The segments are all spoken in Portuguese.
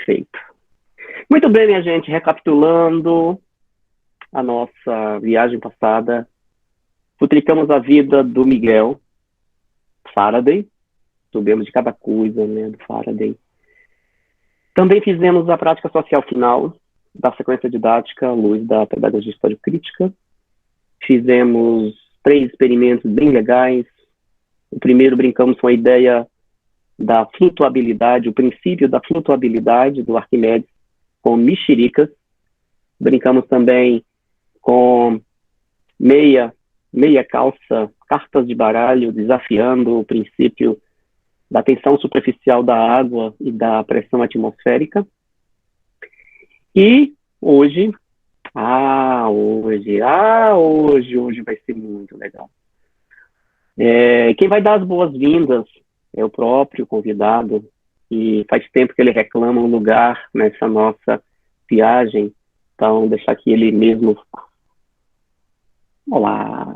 Perfeito. Muito bem, minha gente, recapitulando a nossa viagem passada, futricamos a vida do Miguel Faraday, soubemos de cada coisa, né, do Faraday. Também fizemos a prática social final da sequência didática à luz da pedagogia histórico-crítica. Fizemos 3 experimentos bem legais. O primeiro, brincamos com a ideia da flutuabilidade, o princípio da flutuabilidade do Arquimedes com mexericas. Brincamos também com meia calça, cartas de baralho, desafiando o princípio da tensão superficial da água e da pressão atmosférica. E hoje vai ser muito legal. Quem vai dar as boas-vindas é o próprio convidado, e faz tempo que ele reclama um lugar nessa nossa viagem, então deixar que ele mesmo... Olá!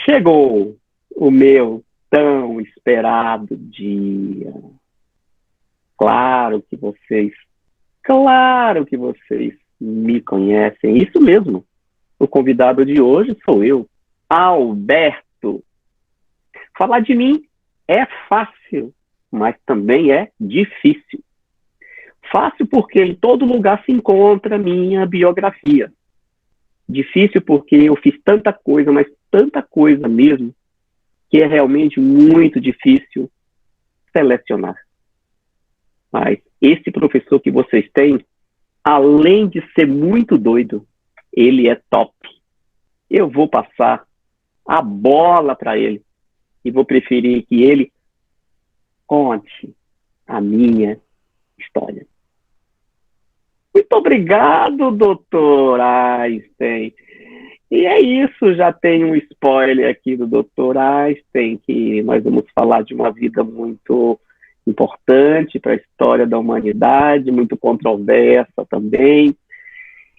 Chegou o meu tão esperado dia. Claro que vocês me conhecem. Isso mesmo. O convidado de hoje sou eu, Alberto. Falar de mim é fácil, mas também é difícil. Fácil porque em todo lugar se encontra minha biografia. Difícil porque eu fiz tanta coisa, mas tanta coisa mesmo, que é realmente muito difícil selecionar. Mas esse professor que vocês têm, além de ser muito doido, ele é top. Eu vou passar a bola para ele e vou preferir que ele conte a minha história. Muito obrigado, doutor Einstein. E é isso, já tem um spoiler aqui do doutor Einstein, que nós vamos falar de uma vida muito importante para a história da humanidade, muito controversa também.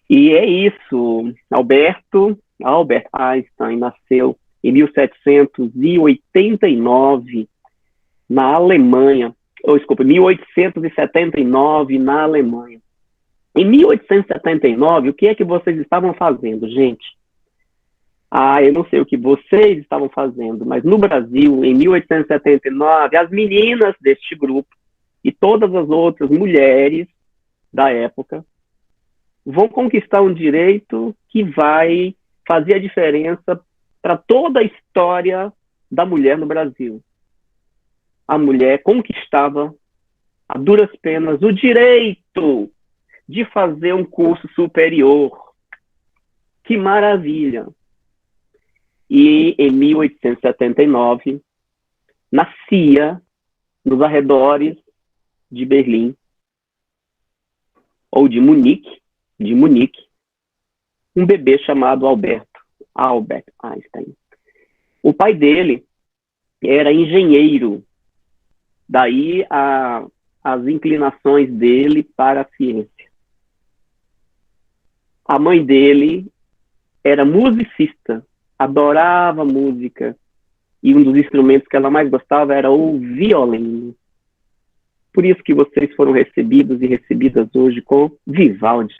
E é isso, Albert Einstein nasceu em 1789 na Alemanha, 1879 na Alemanha. Em 1879, o que é que vocês estavam fazendo, gente? Eu não sei o que vocês estavam fazendo, mas no Brasil, em 1879, as meninas deste grupo e todas as outras mulheres da época vão conquistar um direito que vai fazer a diferença para toda a história da mulher no Brasil. A mulher conquistava, a duras penas, o direito de fazer um curso superior. Que maravilha! E em 1879, nascia nos arredores de Berlim, ou de Munique, um bebê chamado Albert Einstein. O pai dele era engenheiro, daí as inclinações dele para a ciência. A mãe dele era musicista, adorava música, e um dos instrumentos que ela mais gostava era o violino. Por isso que vocês foram recebidos e recebidas hoje com Vivaldi,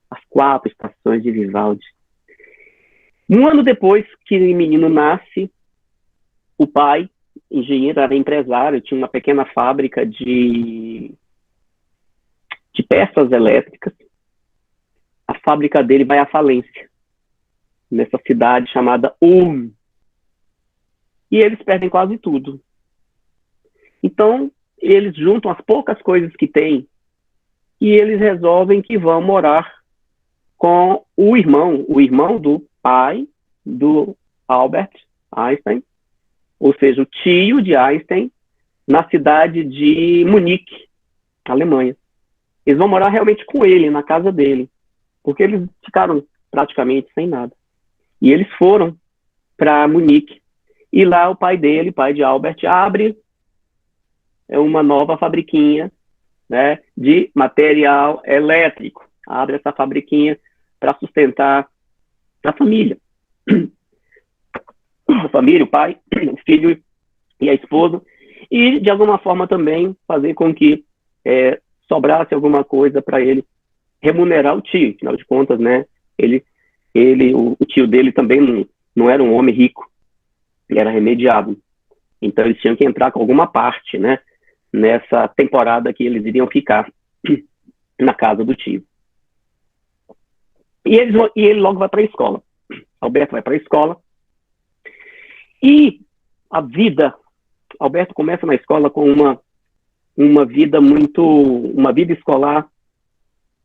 as 4 estações de Vivaldi. Um ano depois que o menino nasce, o pai, engenheiro, era empresário, tinha uma pequena fábrica de peças elétricas. A fábrica dele vai à falência, nessa cidade chamada Ulm. E eles perdem quase tudo. Então, eles juntam as poucas coisas que têm e eles resolvem que vão morar com o irmão do pai do Albert Einstein, ou seja, o tio de Einstein, na cidade de Munique, Alemanha. Eles vão morar realmente com ele, na casa dele, porque eles ficaram praticamente sem nada. E eles foram para Munique. E lá o pai dele, pai de Albert, abre uma nova fabriquinha, né, de material elétrico. Abre essa fabriquinha para sustentar a família. A família, o pai, o filho e a esposa. E, de alguma forma, também fazer com que sobrasse alguma coisa para ele remunerar o tio. Afinal de contas, né, o tio dele também não era um homem rico, ele era remediado. Então eles tinham que entrar com alguma parte, né, nessa temporada que eles iriam ficar na casa do tio. E ele logo vai para a escola. Alberto vai para a escola. E Alberto começa na escola com uma vida escolar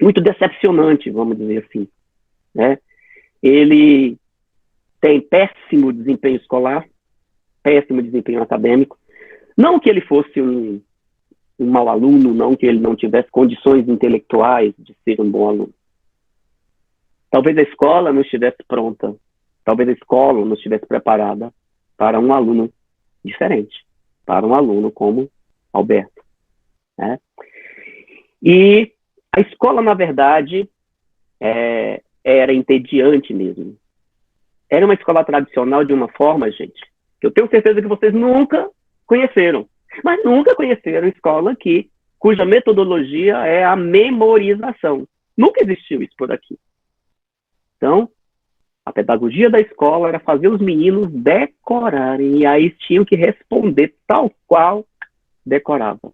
muito decepcionante, vamos dizer assim, né? Ele tem péssimo desempenho escolar, péssimo desempenho acadêmico. Não que ele fosse um mau aluno, não que ele não tivesse condições intelectuais de ser um bom aluno. Talvez a escola não estivesse pronta, talvez a escola não estivesse preparada para um aluno diferente, para um aluno como Alberto, né? E a escola, na verdade, era entediante mesmo. Era uma escola tradicional de uma forma, gente, que eu tenho certeza que vocês nunca conheceram. Mas nunca conheceram escola cuja metodologia é a memorização. Nunca existiu isso por aqui. Então, a pedagogia da escola era fazer os meninos decorarem, e aí tinham que responder tal qual decorava.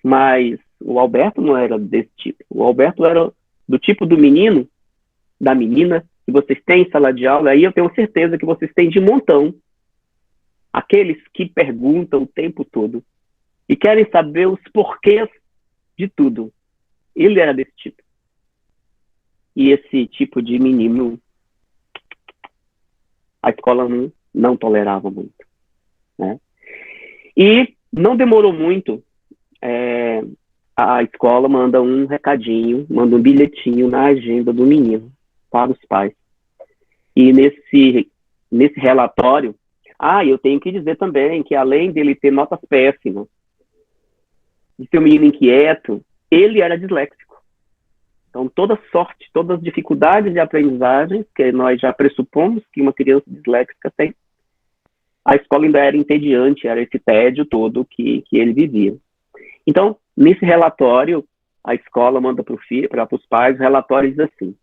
Mas o Alberto não era desse tipo. O Alberto era do tipo do menino, da menina, que vocês têm em sala de aula, aí eu tenho certeza que vocês têm de montão. Aqueles que perguntam o tempo todo e querem saber os porquês de tudo. Ele era desse tipo. E esse tipo de menino, a escola não tolerava muito, né? E não demorou muito, a escola manda um recadinho, manda um bilhetinho na agenda do menino para os pais. E nesse relatório, eu tenho que dizer também que além dele ter notas péssimas, de ser um menino inquieto, ele era disléxico. Então, todas as dificuldades de aprendizagem, que nós já pressupomos que uma criança disléxica tem, a escola ainda era entediante, era esse tédio todo que ele vivia. Então, nesse relatório, a escola manda para os pais, o relatório diz assim: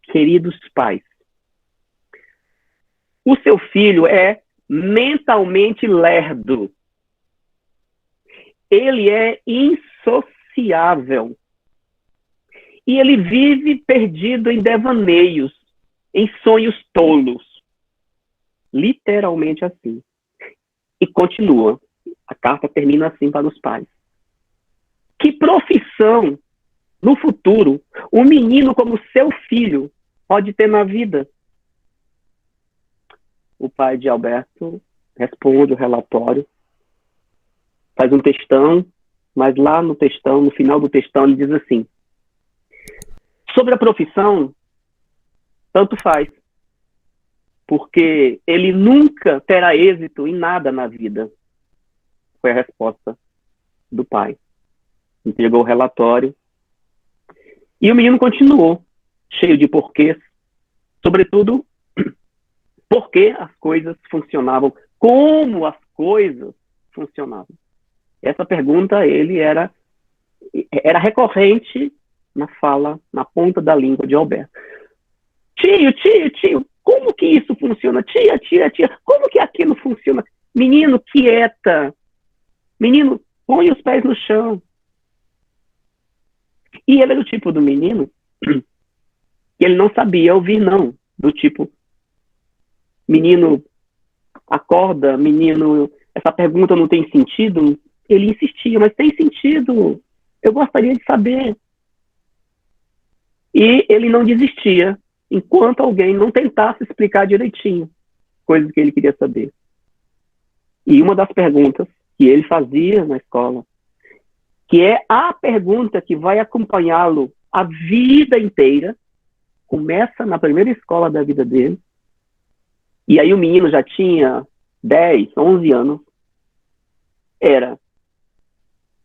queridos pais, o seu filho é mentalmente lerdo. Ele é insociável. E ele vive perdido em devaneios, em sonhos tolos. Literalmente assim. E continua. A carta termina assim para os pais. Que profissão, no futuro, um menino como seu filho pode ter na vida? O pai de Alberto responde o relatório, faz um textão, mas lá no textão, no final do textão, ele diz assim: sobre a profissão, tanto faz, porque ele nunca terá êxito em nada na vida. Foi a resposta do pai. Entregou o relatório. E o menino continuou, cheio de porquês, sobretudo, por que as coisas funcionavam, como as coisas funcionavam. Essa pergunta, ele era recorrente na fala, na ponta da língua de Alberto. Tio, como que isso funciona? Tia, como que aquilo funciona? Menino, quieta. Menino, põe os pés no chão. E ele era do tipo do menino que ele não sabia ouvir não. Do tipo, menino, acorda, menino, essa pergunta não tem sentido? Ele insistia, mas tem sentido. Eu gostaria de saber. E ele não desistia enquanto alguém não tentasse explicar direitinho coisas que ele queria saber. E uma das perguntas que ele fazia na escola, que é a pergunta que vai acompanhá-lo a vida inteira, começa na primeira escola da vida dele, e aí o menino já tinha 10, 11 anos, era: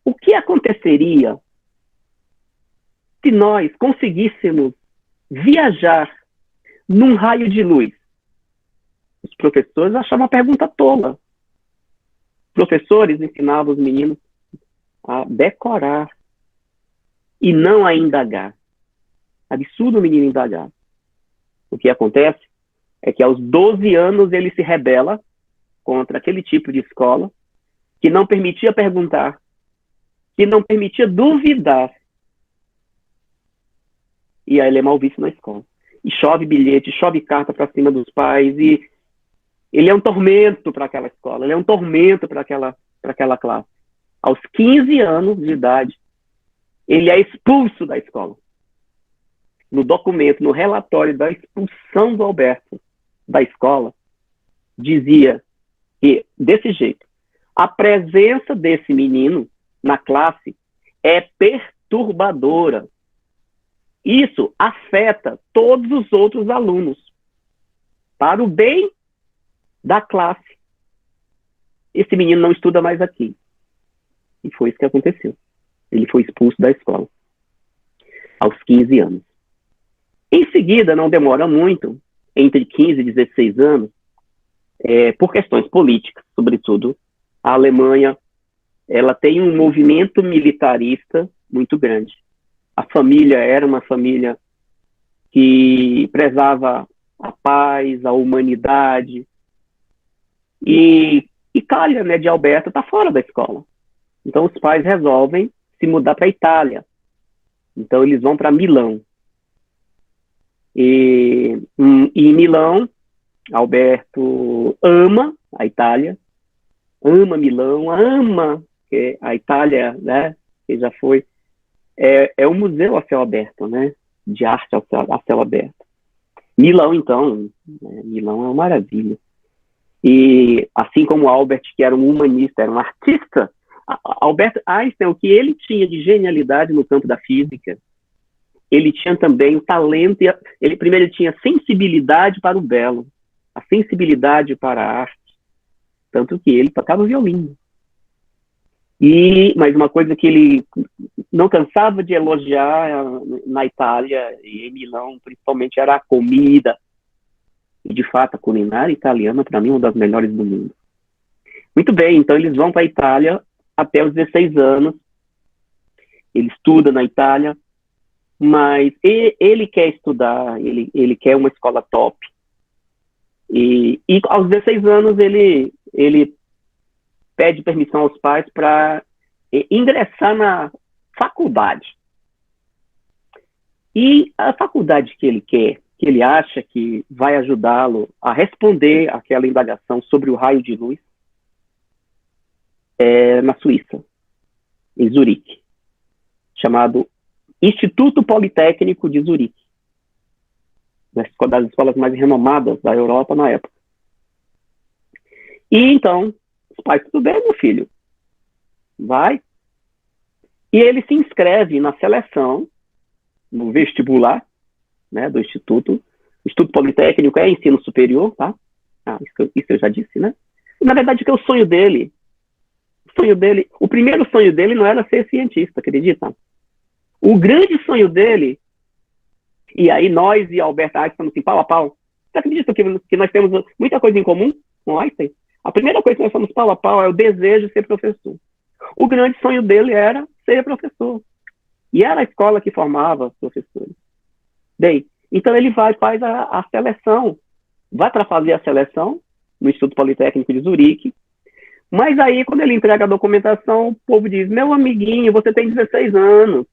o que aconteceria se nós conseguíssemos viajar num raio de luz? Os professores achavam uma pergunta tola. Os professores ensinavam os meninos a decorar e não a indagar. Absurdo o menino indagar. O que acontece é que aos 12 anos ele se rebela contra aquele tipo de escola que não permitia perguntar, que não permitia duvidar. E aí ele é mal visto na escola. E chove bilhete, chove carta para cima dos pais, e ele é um tormento para aquela escola, ele é um tormento para aquela classe. Aos 15 anos de idade, ele é expulso da escola. No documento, no relatório da expulsão do Alberto da escola, dizia que, desse jeito, a presença desse menino na classe é perturbadora. Isso afeta todos os outros alunos, para o bem da classe. Esse menino não estuda mais aqui. E foi isso que aconteceu. Ele foi expulso da escola, aos 15 anos. Em seguida, não demora muito, entre 15 e 16 anos, por questões políticas, sobretudo, a Alemanha, ela tem um movimento militarista muito grande. A família era uma família que prezava a paz, a humanidade, e calha, né, de Alberto está fora da escola. Então os pais resolvem se mudar para a Itália. Então eles vão para Milão. E em Milão, Alberto ama a Itália, ama Milão, ama a Itália, né, que já foi, é um museu a céu aberto, né, de arte a céu aberto. Milão, então, Milão é uma maravilha. E assim como Albert, que era um humanista, era um artista, Albert Einstein, o que ele tinha de genialidade no campo da física, ele tinha também o talento, ele tinha sensibilidade para o belo, a sensibilidade para a arte, tanto que ele tocava violino. Mas uma coisa que ele não cansava de elogiar na Itália e em Milão, principalmente, era a comida. E, de fato, a culinária italiana, para mim, é uma das melhores do mundo. Muito bem, então eles vão para a Itália até os 16 anos. Ele estuda na Itália, mas ele quer estudar, ele quer uma escola top. E aos 16 anos ele pede permissão aos pais para ingressar na faculdade. E a faculdade que ele quer, que ele acha que vai ajudá-lo a responder àquela indagação sobre o raio de luz, é na Suíça, em Zurique, chamado Instituto Politécnico de Zurique, uma das escolas mais renomadas da Europa na época. E então, os pais, tudo bem, meu filho? Vai. E ele se inscreve na seleção, no vestibular, né, do Instituto. O Instituto Politécnico é ensino superior, tá? Isso eu já disse, né? E, na verdade, que é o sonho dele. O primeiro sonho dele não era ser cientista, acredita? O grande sonho dele, e aí nós e Albert Einstein estamos assim, pau a pau. Você acredita que nós temos muita coisa em comum com Einstein? A primeira coisa que nós somos pau a pau é o desejo de ser professor. O grande sonho dele era ser professor. E era a escola que formava professores. Bem, então ele faz a seleção. Vai para fazer a seleção no Instituto Politécnico de Zurique. Mas aí, quando ele entrega a documentação, o povo diz, meu amiguinho, você tem 16 anos.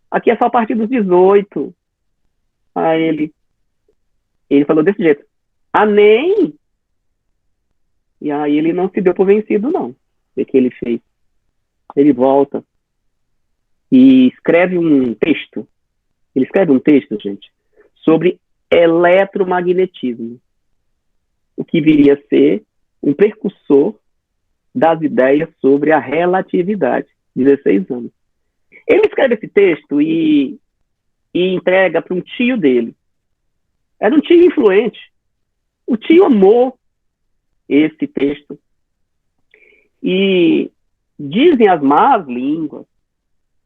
Aqui é só a partir dos 18. Aí ele falou desse jeito. Nem? E aí ele não se deu por vencido, não. O que ele fez? Ele volta e escreve um texto. Ele escreve um texto, gente, sobre eletromagnetismo. O que viria a ser um precursor das ideias sobre a relatividade. 16 anos. Ele escreve esse texto e entrega para um tio dele. Era um tio influente. O tio amou esse texto. E dizem as más línguas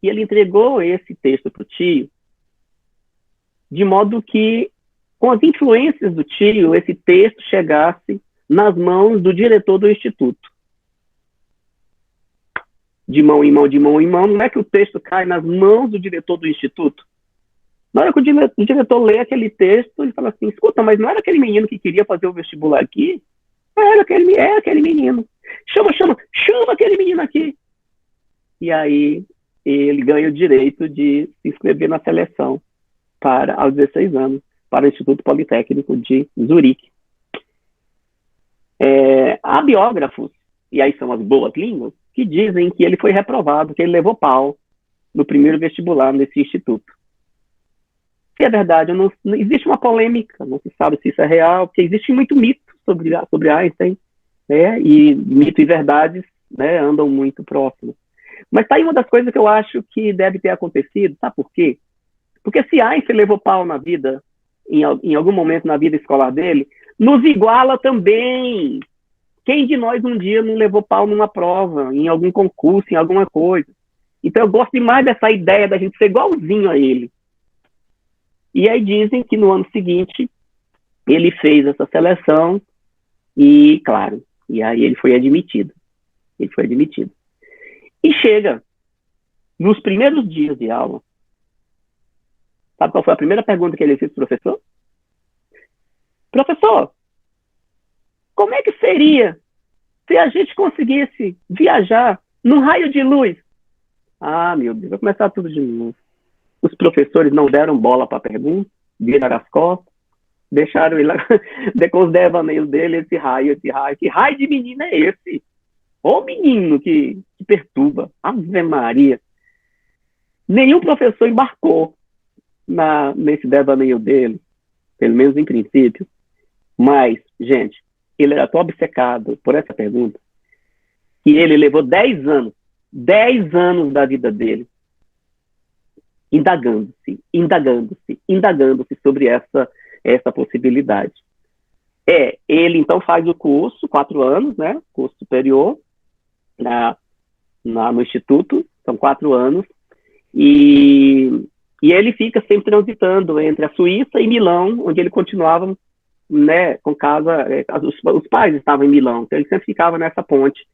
que ele entregou esse texto para o tio, de modo que, com as influências do tio, esse texto chegasse nas mãos do diretor do instituto. de mão em mão, de mão em mão, não é que o texto cai nas mãos do diretor do instituto. Na hora que o diretor lê aquele texto, ele fala assim, escuta, mas não era aquele menino que queria fazer o vestibular aqui? É aquele menino. Chama aquele menino aqui. E aí ele ganha o direito de se inscrever na seleção aos 16 anos, para o Instituto Politécnico de Zurique. Há biógrafos, e aí são as boas línguas, que dizem que ele foi reprovado, que ele levou pau no primeiro vestibular nesse instituto. Se é verdade, não existe uma polêmica, não se sabe se isso é real, porque existe muito mito sobre Einstein, né, e mito e verdades, né, andam muito próximos. Mas tá aí uma das coisas que eu acho que deve ter acontecido, sabe por quê? Porque se Einstein levou pau na vida, em algum momento na vida escolar dele, nos iguala também. Quem de nós um dia não levou pau numa prova, em algum concurso, em alguma coisa? Então eu gosto demais dessa ideia da gente ser igualzinho a ele. E aí dizem que no ano seguinte ele fez essa seleção e, claro, e aí ele foi admitido. Ele foi admitido. E chega nos primeiros dias de aula. Sabe qual foi a primeira pergunta que ele fez pro professor? Professor, como é que seria se a gente conseguisse viajar num raio de luz? Ah, meu Deus, vai começar tudo de novo. Os professores não deram bola para a pergunta, viraram as costas, deixaram ele lá, com os devaneios dele, esse raio. Que raio de menino é esse? Ô menino que perturba. Ave Maria. Nenhum professor embarcou nesse devaneio dele, pelo menos em princípio. Mas, gente, ele era tão obcecado por essa pergunta que ele levou 10 anos da vida dele indagando-se sobre essa possibilidade. Ele então faz o curso, 4 anos, né, curso superior, no Instituto, são 4 anos, e ele fica sempre transitando entre a Suíça e Milão, onde ele continuava, né, com casa, os pais estavam em Milão, então ele sempre ficava nessa ponte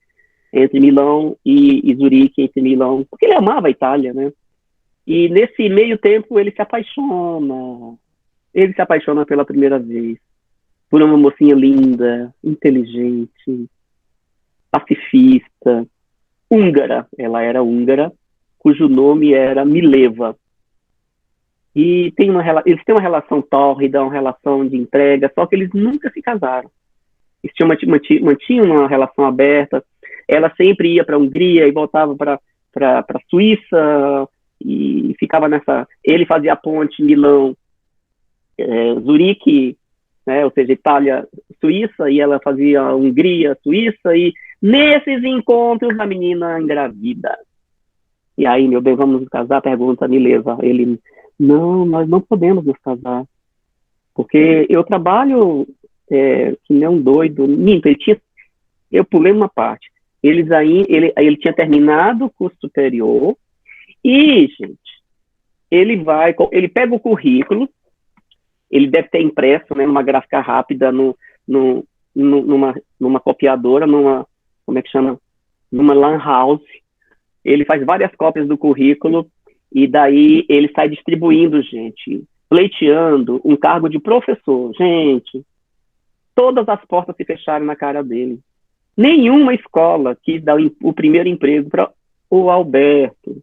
entre Milão e Zurique, entre Milão, porque ele amava a Itália, né? E nesse meio tempo ele se apaixona pela primeira vez por uma mocinha linda, inteligente, pacifista, húngara. Ela era húngara, cujo nome era Mileva. E eles têm uma relação tórrida, uma relação de entrega, só que eles nunca se casaram. Eles mantinham uma relação aberta. Ela sempre ia para a Hungria e voltava para a Suíça, e ficava nessa... Ele fazia a ponte Milão, Zurique, né, ou seja, Itália, Suíça, e ela fazia Hungria, Suíça, e nesses encontros a menina engravida. E aí, meu bem, vamos nos casar? Pergunta Mileva. Ele, não, nós não podemos nos casar, porque eu trabalho que nem um doido. Minto, eu pulei uma parte. Ele tinha terminado o curso superior, e, gente, ele pega o currículo, ele deve ter impresso, né, numa gráfica rápida, numa copiadora, como é que chama? Numa lan house. Ele faz várias cópias do currículo e daí ele sai distribuindo, gente, pleiteando um cargo de professor. Gente, todas as portas se fecharam na cara dele. Nenhuma escola quis dar o primeiro emprego para o Alberto.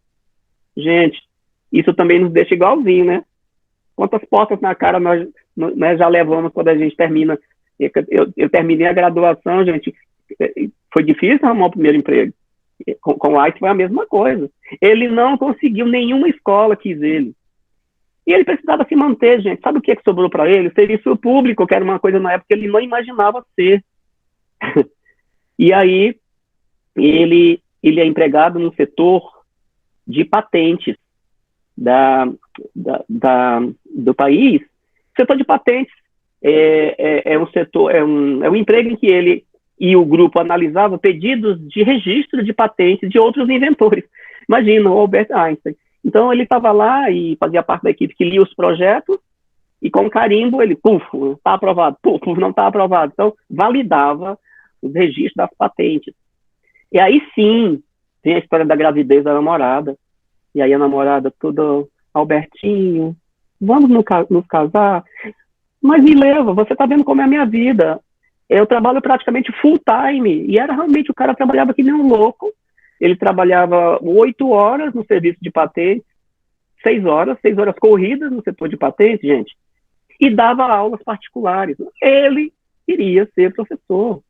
Gente, isso também nos deixa igualzinho, né? Quantas portas na cara nós já levamos quando a gente termina. Eu terminei a graduação, gente, foi difícil arrumar o primeiro emprego. Com o White foi a mesma coisa. Ele não conseguiu, nenhuma escola quis ele. E ele precisava se manter, gente. Sabe o que sobrou para ele? O serviço público, que era uma coisa na época que ele não imaginava ser. E aí, ele é empregado no setor de patentes do país. O setor de patentes é um emprego em que ele e o grupo analisavam pedidos de registro de patentes de outros inventores. Imagina, o Albert Einstein. Então, ele estava lá e fazia parte da equipe que lia os projetos e com carimbo ele, está aprovado, não está aprovado. Então, validava os registros das patentes. E aí sim, Tem a história da gravidez da namorada. E aí a namorada toda, Albertinho, vamos nos casar? Mas me leva, você tá vendo como é a minha vida. Eu trabalho praticamente full time. E era realmente, o cara trabalhava que nem um louco. Ele trabalhava 8 horas no serviço de patente, 6 horas corridas no setor de patente, gente, e dava aulas particulares. Ele queria ser professor.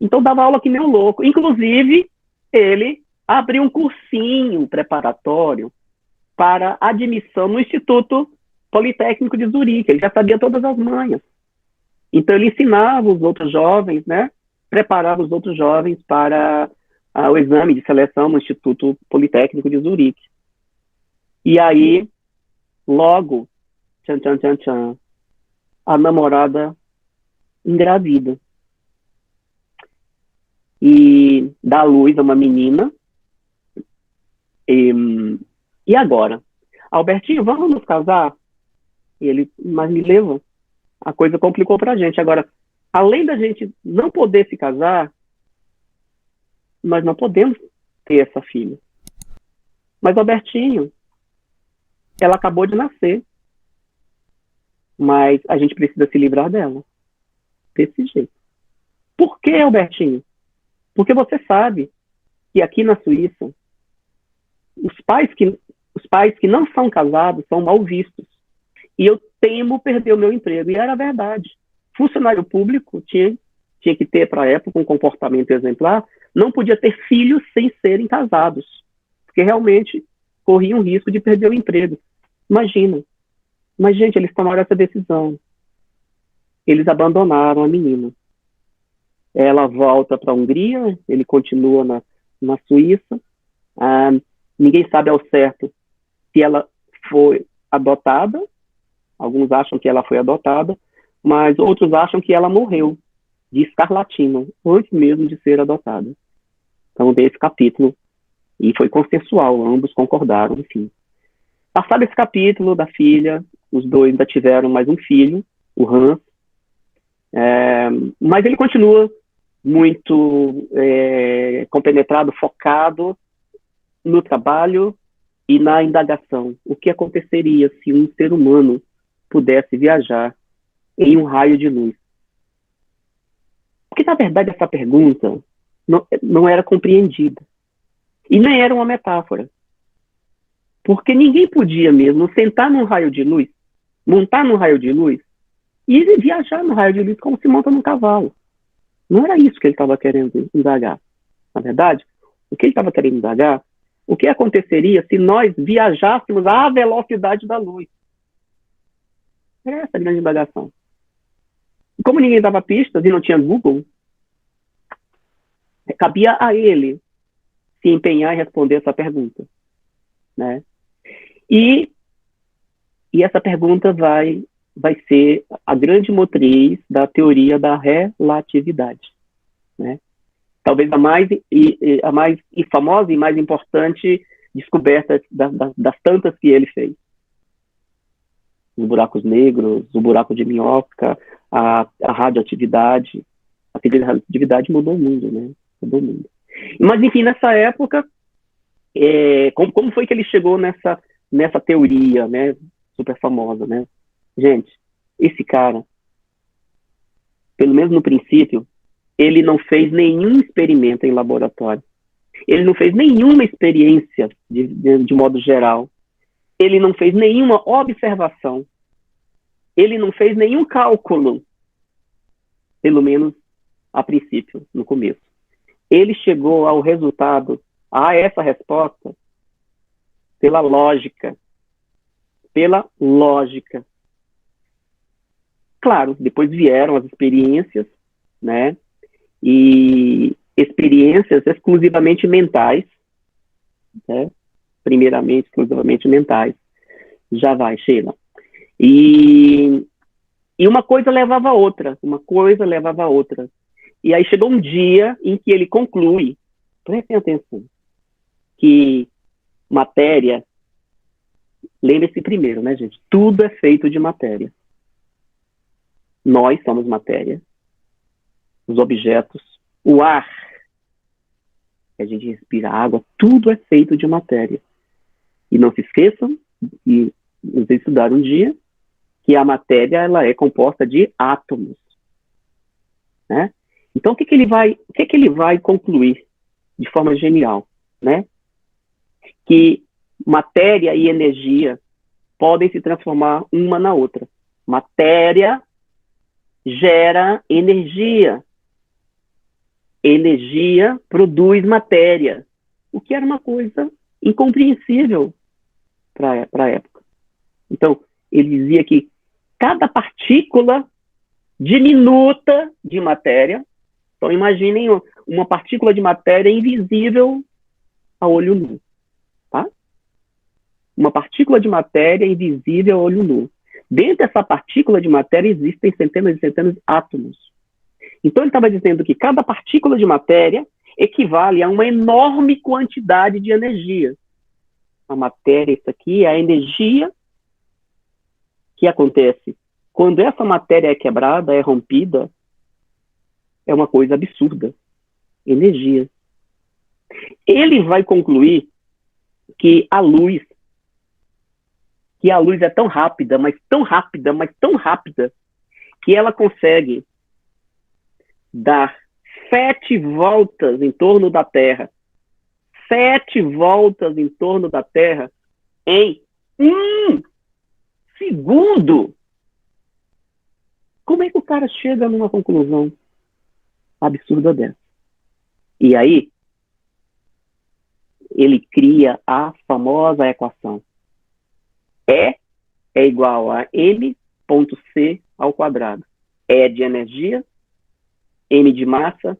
Então dava aula que nem um louco. Inclusive, ele abriu um cursinho preparatório para admissão no Instituto Politécnico de Zurique. Ele já sabia todas as manhas. Então ele ensinava os outros jovens, né? Preparava os outros jovens para o exame de seleção no Instituto Politécnico de Zurique. E aí, logo, tchan, tchan, tchan, tchan, a namorada engravida. E dá à luz a uma menina. E agora? Albertinho, vamos nos casar? E ele, mas me leva. A coisa complicou pra gente. Agora, além da gente não poder se casar, nós não podemos ter essa filha. Mas, Albertinho, ela acabou de nascer. Mas a gente precisa se livrar dela. Desse jeito. Por que, Albertinho? Porque você sabe que aqui na Suíça, os pais que não são casados são mal vistos. E eu temo perder o meu emprego. E era verdade. Funcionário público tinha que ter, para a época, um comportamento exemplar, não podia ter filhos sem serem casados. Porque realmente corria um risco de perder o emprego. Imagina. Mas, gente, eles tomaram essa decisão. Eles abandonaram a menina. Ela volta para a Hungria, ele continua na Suíça. Ninguém sabe ao certo se ela foi adotada. Alguns acham que ela foi adotada, mas outros acham que ela morreu de escarlatina, antes mesmo de ser adotada. Então, desse capítulo, e foi consensual, ambos concordaram, enfim. Passado esse capítulo da filha, os dois ainda tiveram mais um filho, o Hans, mas ele continua muito compenetrado, focado no trabalho e na indagação. O que aconteceria se um ser humano pudesse viajar em um raio de luz? Porque, na verdade, essa pergunta não era compreendida. E nem era uma metáfora. Porque ninguém podia mesmo sentar num raio de luz, montar num raio de luz e viajar no raio de luz como se monta num cavalo. Não era isso que ele estava querendo indagar. Na verdade, o que ele estava querendo indagar, o que aconteceria se nós viajássemos à velocidade da luz? Era essa a grande indagação. E como ninguém dava pistas e não tinha Google, cabia a ele se empenhar em responder essa pergunta, né? E essa pergunta vai ser a grande motriz da teoria da relatividade, né? Talvez a mais famosa e mais importante descoberta das tantas que ele fez. Os buracos negros, o buraco de minhoca, a radioatividade. A teoria da radioatividade mudou o mundo, né? Mudou o mundo. Mas, enfim, nessa época, como foi que ele chegou nessa teoria, né? Super famosa, né? Gente, esse cara, pelo menos no princípio, ele não fez nenhum experimento em laboratório. Ele não fez nenhuma experiência de modo geral. Ele não fez nenhuma observação. Ele não fez nenhum cálculo, pelo menos a princípio, no começo. Ele chegou ao resultado, a essa resposta, pela lógica. Pela lógica. Claro, depois vieram as experiências, né? E experiências exclusivamente mentais, né? Primeiramente, exclusivamente mentais. Já vai, Sheila. E uma coisa levava a outra, E aí chegou um dia em que ele conclui, prestem atenção, que matéria, lembre-se primeiro, né, gente? Tudo é feito de matéria. Nós somos matéria. Os objetos. O ar que a gente respira, água, tudo é feito de matéria. E não se esqueçam, e vocês estudaram um dia, que a matéria ela é composta de átomos, né? Então, o que ele vai concluir de forma genial, né? Que matéria e energia podem se transformar uma na outra. Matéria gera energia. Energia produz matéria, o que era uma coisa incompreensível para a época. Então, ele dizia que cada partícula diminuta de matéria, então imaginem uma partícula de matéria invisível a olho nu, tá? Uma partícula de matéria invisível a olho nu. Dentro dessa partícula de matéria existem centenas e centenas de átomos. Então ele estava dizendo que cada partícula de matéria equivale a uma enorme quantidade de energia. A matéria, isso aqui, é a energia que acontece quando essa matéria é quebrada, é rompida, é uma coisa absurda. Energia. Ele vai concluir que a luz é tão rápida, mas tão rápida, mas tão rápida, que ela consegue dar 7 voltas em torno da Terra. 7 voltas em torno da Terra em 1 segundo. Como é que o cara chega numa conclusão absurda dessa? E aí, ele cria a famosa equação. E é igual a m.c ao quadrado. E de energia, m de massa,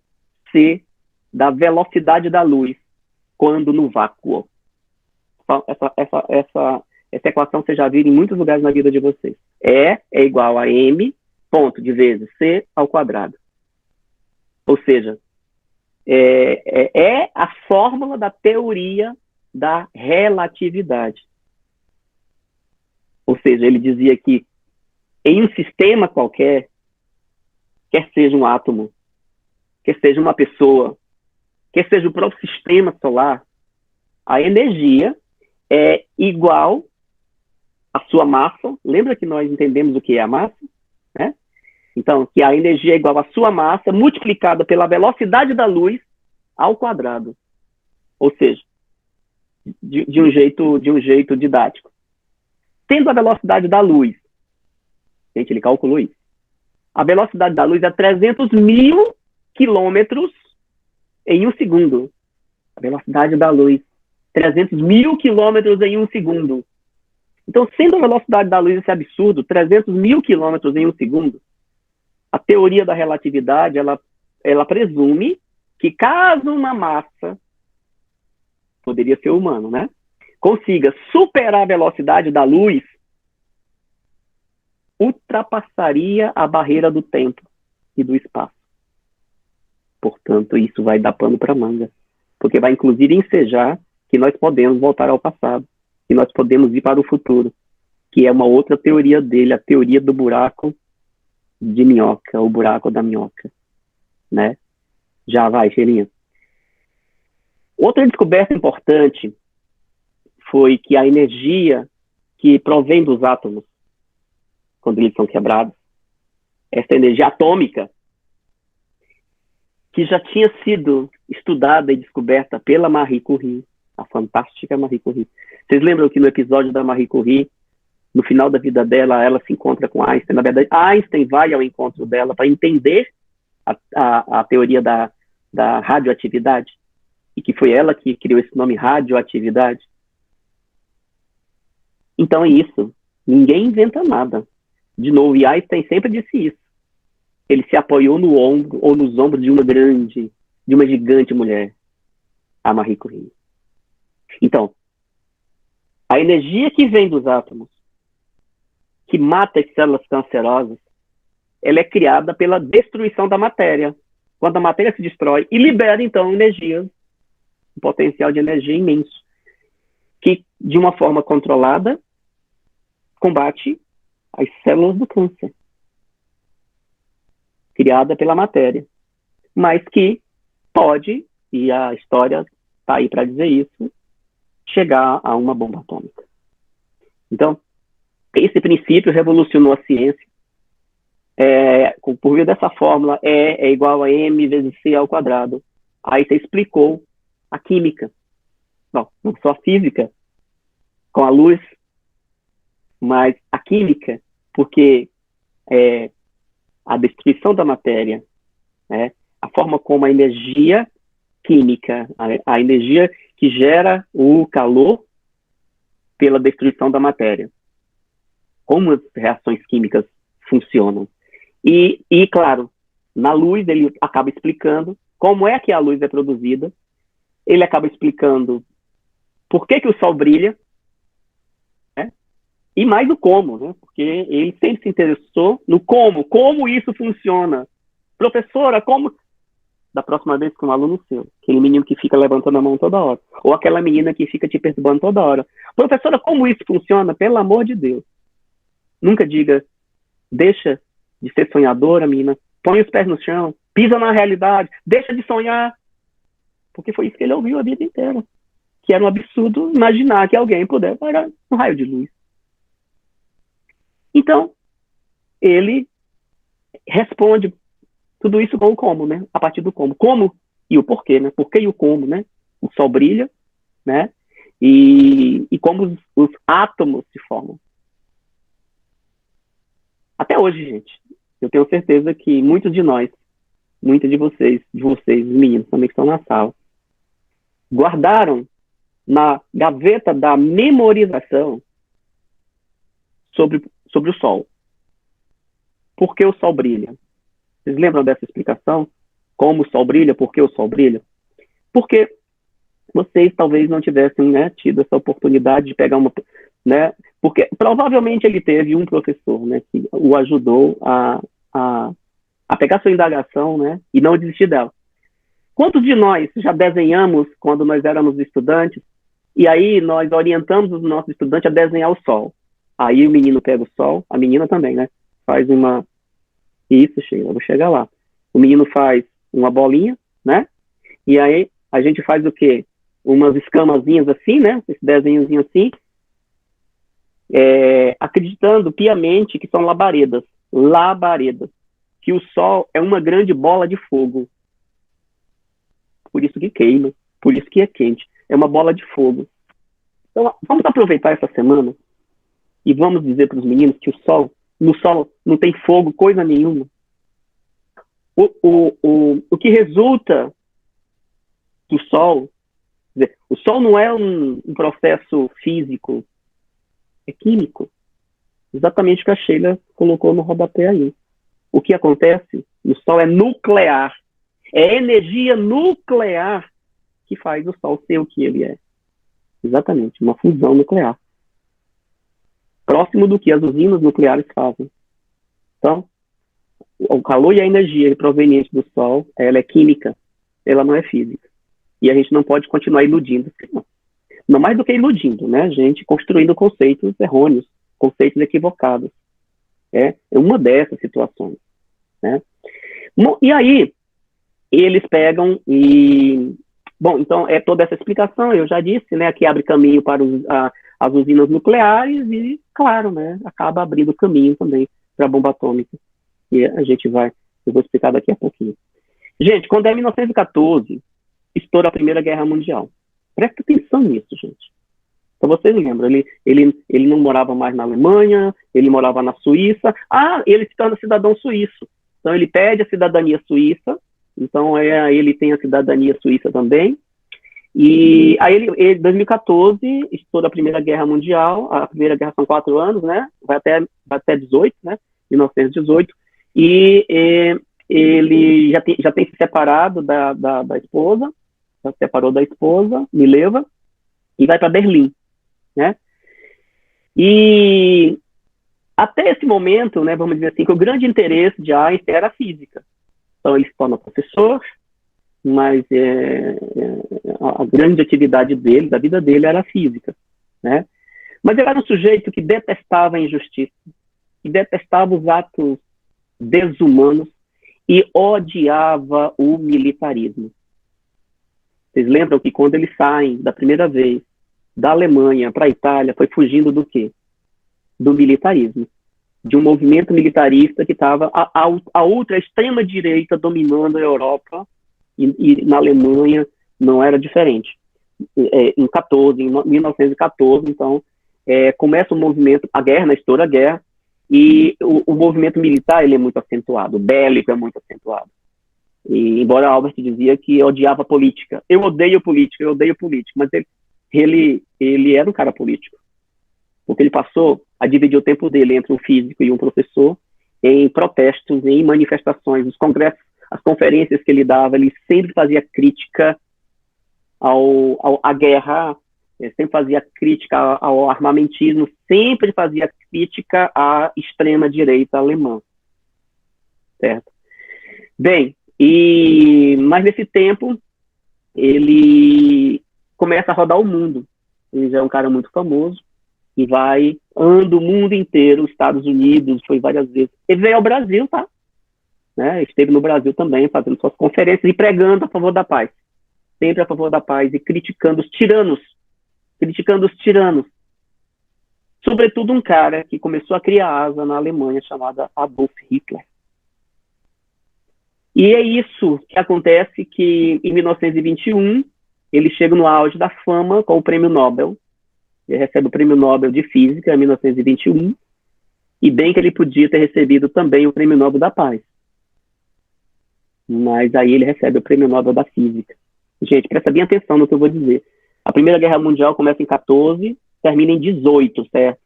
c da velocidade da luz, quando no vácuo. Essa equação vocês já viram em muitos lugares na vida de vocês. E é igual a m, ponto de vezes c ao quadrado. Ou seja, é a fórmula da teoria da relatividade. Ou seja, ele dizia que em um sistema qualquer, quer seja um átomo, quer seja uma pessoa, quer seja o próprio sistema solar, a energia é igual à sua massa. Lembra que nós entendemos o que é a massa? Né? Então, que a energia é igual à sua massa multiplicada pela velocidade da luz ao quadrado. Ou seja, de um jeito didático. Tendo a velocidade da luz, gente, ele calculou isso. A velocidade da luz é 300 mil quilômetros em 1 segundo. A velocidade da luz, 300 mil quilômetros em 1 segundo. Então, sendo a velocidade da luz esse absurdo, 300 mil quilômetros em 1 segundo, a teoria da relatividade, ela presume que caso uma massa, poderia ser humano, né? Consiga superar a velocidade da luz, ultrapassaria a barreira do tempo e do espaço. Portanto, isso vai dar pano para manga, porque vai inclusive ensejar que nós podemos voltar ao passado, que nós podemos ir para o futuro, que é uma outra teoria dele, a teoria do buraco de minhoca, o buraco da minhoca, né? Já vai, Cheirinha. Outra descoberta importante foi que a energia que provém dos átomos, quando eles são quebrados, essa energia atômica, que já tinha sido estudada e descoberta pela Marie Curie, a fantástica Marie Curie. Vocês lembram que no episódio da Marie Curie, no final da vida dela, ela se encontra com Einstein. Na verdade, Einstein vai ao encontro dela para entender a teoria da radioatividade, e que foi ela que criou esse nome, radioatividade. Então é isso. Ninguém inventa nada. De novo, e Einstein sempre disse isso. Ele se apoiou no ombro ou nos ombros de uma gigante mulher, a Marie Curie. Então, a energia que vem dos átomos, que mata as células cancerosas, ela é criada pela destruição da matéria. Quando a matéria se destrói e libera, então, energia, um potencial de energia imenso, que, de uma forma controlada, combate as células do câncer, criada pela matéria, mas que pode e a história está aí para dizer isso, chegar a uma bomba atômica. Então, esse princípio revolucionou a ciência. Por meio dessa fórmula, E é igual a M vezes C ao quadrado. Aí você explicou a química. Não só a física, com a luz, mas a química, porque a descrição da matéria, né, a forma como a energia química, a energia que gera o calor pela destruição da matéria, como as reações químicas funcionam. E, claro, na luz ele acaba explicando como é que a luz é produzida, ele acaba explicando por que o sol brilha, né? E mais o como, né? Porque ele sempre se interessou no como isso funciona. Professora, como... Da próxima vez com um aluno seu, aquele menino que fica levantando a mão toda hora, ou aquela menina que fica te perturbando toda hora. Professora, como isso funciona? Pelo amor de Deus. Nunca diga, deixa de ser sonhadora, menina, põe os pés no chão, pisa na realidade, deixa de sonhar. Porque foi isso que ele ouviu a vida inteira. Que era um absurdo imaginar que alguém pudesse parar um raio de luz. Então, ele responde tudo isso com o como, né? A partir do como. Como e o porquê, né? Porquê e o como, né? O sol brilha, né? E como os átomos se formam. Até hoje, gente, eu tenho certeza que muitos de nós, muitos de vocês, meninos também que estão na sala, guardaram na gaveta da memorização sobre o sol. Por que o sol brilha? Vocês lembram dessa explicação? Como o sol brilha? Por que o sol brilha? Porque vocês talvez não tivessem, né, tido essa oportunidade de pegar uma... Né, porque provavelmente ele teve um professor, né, que o ajudou a pegar sua indagação, né, e não desistir dela. Quantos de nós já desenhamos quando nós éramos estudantes e aí nós orientamos os nossos estudantes a desenhar o sol? Aí o menino pega o sol, a menina também, né, faz uma... Isso, Sheila, eu vou chegar lá. O menino faz uma bolinha, né? E aí a gente faz o quê? Umas escamazinhas assim, né? Esse desenhozinho assim, acreditando piamente que são labaredas. Que o sol é uma grande bola de fogo. Por isso que queima, por isso que é quente. É uma bola de fogo. Então, vamos aproveitar essa semana e vamos dizer para os meninos que no sol não tem fogo, coisa nenhuma. O que resulta do sol, quer dizer, o sol não é um processo físico, é químico. Exatamente o que a Sheila colocou no rodapé aí. O que acontece no sol é nuclear. É energia nuclear que faz o sol ser o que ele é. Exatamente, uma fusão nuclear. Próximo do que as usinas nucleares fazem. Então, o calor e a energia proveniente do sol, ela é química, ela não é física. E a gente não pode continuar iludindo. Não mais do que iludindo, né? A gente construindo conceitos errôneos, conceitos equivocados. É uma dessas situações, né? E aí, eles pegam e... Bom, então, toda essa explicação, eu já disse, né? Que abre caminho para as usinas nucleares e, claro, né? Acaba abrindo caminho também para a bomba atômica. E eu vou explicar daqui a pouquinho. Gente, quando é 1914, estoura a Primeira Guerra Mundial. Presta atenção nisso, gente. Então vocês lembram, ele não morava mais na Alemanha, ele morava na Suíça. Ele se torna cidadão suíço. Então ele pede a cidadania suíça, então ele tem a cidadania suíça também. E aí em 2014, estoura a Primeira Guerra Mundial. A Primeira Guerra são 4 anos, né? Vai até 18, né? 1918. E ele já tem se separado da esposa, já se separou da esposa, Mileva, e vai para Berlim, né? E até esse momento, né, vamos dizer assim, que o grande interesse de Einstein era a física. Então ele se torna professor, mas a grande atividade dele, da vida dele, era a física, né? Mas ele era um sujeito que detestava a injustiça, que detestava os atos desumanos e odiava o militarismo. Vocês lembram que quando eles saem da primeira vez da Alemanha para a Itália, foi fugindo do quê? Do militarismo. De um movimento militarista que estava a outra extrema-direita dominando a Europa, e na Alemanha não era diferente. Em 1914, então, começa o movimento, a guerra, na história da guerra, e o movimento militar ele é muito acentuado, o bélico é muito acentuado. E, embora Albert dizia que odiava política, eu odeio política, mas ele era um cara político, porque ele passou a dividir o tempo dele entre um físico e um professor em protestos, em manifestações, os congressos, as conferências que ele dava, ele sempre fazia crítica à guerra, sempre fazia crítica ao armamentismo, sempre fazia crítica à extrema-direita alemã. Certo? Bem, mas nesse tempo, ele começa a rodar o mundo. Ele já é um cara muito famoso, e anda o mundo inteiro, os Estados Unidos, foi várias vezes. Ele veio ao Brasil, tá? Né? Esteve no Brasil também, fazendo suas conferências e pregando a favor da paz. Sempre a favor da paz e criticando os tiranos. Sobretudo um cara que começou a criar asa na Alemanha, chamada Adolf Hitler. E é isso que acontece, que em 1921 ele chega no auge da fama com o Prêmio Nobel. Ele recebe o Prêmio Nobel de Física em 1921, e bem que ele podia ter recebido também o Prêmio Nobel da Paz. Mas aí ele recebe o Prêmio Nobel da Física. Gente, presta bem atenção no que eu vou dizer. A Primeira Guerra Mundial começa em 14, termina em 18, certo?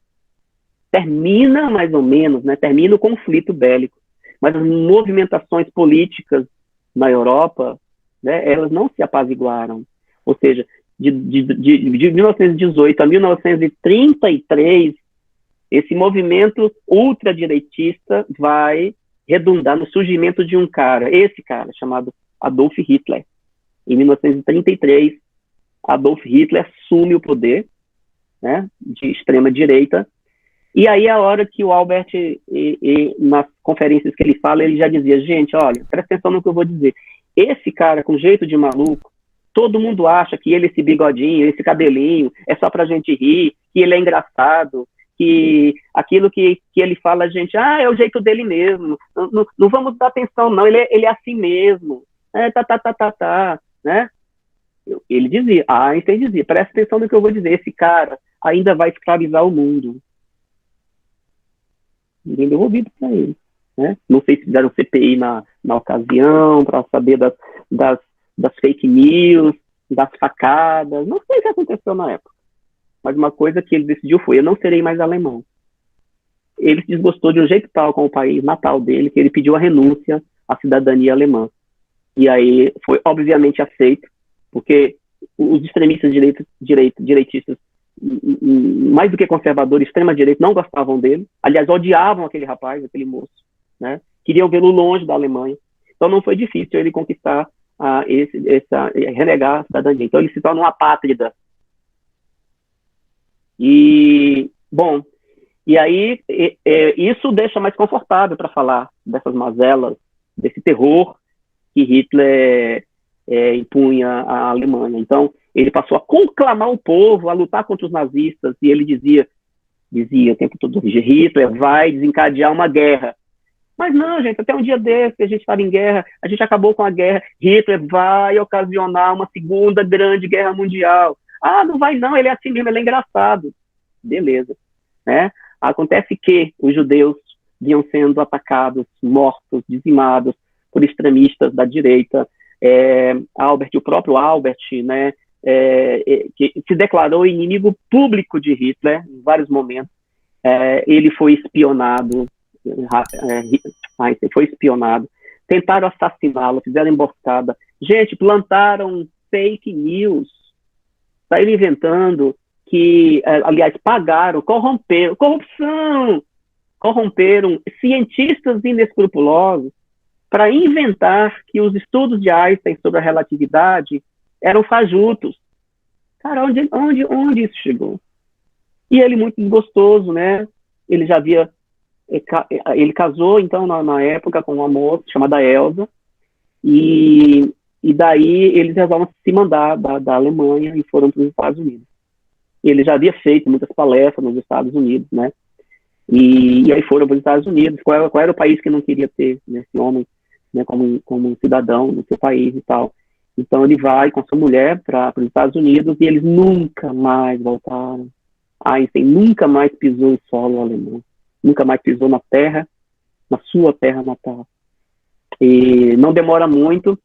Termina mais ou menos, né? Termina o conflito bélico. Mas as movimentações políticas na Europa, né, elas não se apaziguaram. Ou seja, de 1918 a 1933, esse movimento ultradireitista vai redundar no surgimento de um cara, esse cara, chamado Adolf Hitler. Em 1933, Adolf Hitler assume o poder, né, de extrema-direita. E aí, a hora que o Albert, nas conferências que ele fala, ele já dizia: gente, olha, presta atenção no que eu vou dizer. Esse cara com jeito de maluco, todo mundo acha que ele, esse bigodinho, esse cabelinho, é só pra gente rir, que ele é engraçado, que aquilo que ele fala, a gente, é o jeito dele mesmo, não vamos dar atenção, não, ele é assim mesmo, né? Ele dizia, Einstein dizia, presta atenção no que eu vou dizer, esse cara ainda vai escravizar o mundo. Ninguém deu ouvido para ele, né? Não sei se fizeram CPI na ocasião, para saber das fake news, das facadas, não sei o que aconteceu na época. Mas uma coisa que ele decidiu foi: eu não serei mais alemão. Ele se desgostou de um jeito tal com o país natal dele, que ele pediu a renúncia à cidadania alemã. E aí foi obviamente aceito, porque os extremistas direitistas, mais do que conservadores, extrema-direita, não gostavam dele. Aliás, odiavam aquele rapaz, aquele moço, né? Queriam vê-lo longe da Alemanha. Então não foi difícil ele conquistar renegar a cidadania. Então ele se torna um apátrida. E, bom, e aí isso deixa mais confortável para falar dessas mazelas, desse terror que Hitler impunha à Alemanha. Então ele passou a conclamar o povo a lutar contra os nazistas, e ele dizia o tempo todo: Hitler vai desencadear uma guerra. Mas não, gente, até um dia desse a gente estava em guerra, a gente acabou com a guerra, Hitler vai ocasionar uma segunda grande guerra mundial. Não vai não, ele é assim mesmo, ele é engraçado. Beleza, né? Acontece que os judeus vinham sendo atacados, mortos, dizimados por extremistas da direita. O próprio Albert, né, que se declarou inimigo público de Hitler em vários momentos. Ele foi espionado, Einstein foi espionado, tentaram assassiná-lo, fizeram emboscada. Gente, plantaram fake news, saíram inventando que, aliás, pagaram, corromperam cientistas inescrupulosos para inventar que os estudos de Einstein sobre a relatividade eram fajutos. Cara, onde isso chegou? E ele, muito desgostoso, né? Ele já havia... Ele casou, então, na época, com uma moça chamada Elsa, e E daí eles resolvem se mandar da Alemanha e foram para os Estados Unidos. Ele já havia feito muitas palestras nos Estados Unidos, né? E aí foram para os Estados Unidos. Qual era o país que não queria ter, né, esse homem, né, como um cidadão no seu país e tal? Então ele vai com a sua mulher para os Estados Unidos e eles nunca mais voltaram. Einstein nunca mais pisou em solo alemão, nunca mais pisou na terra, na sua terra natal. E não demora muito,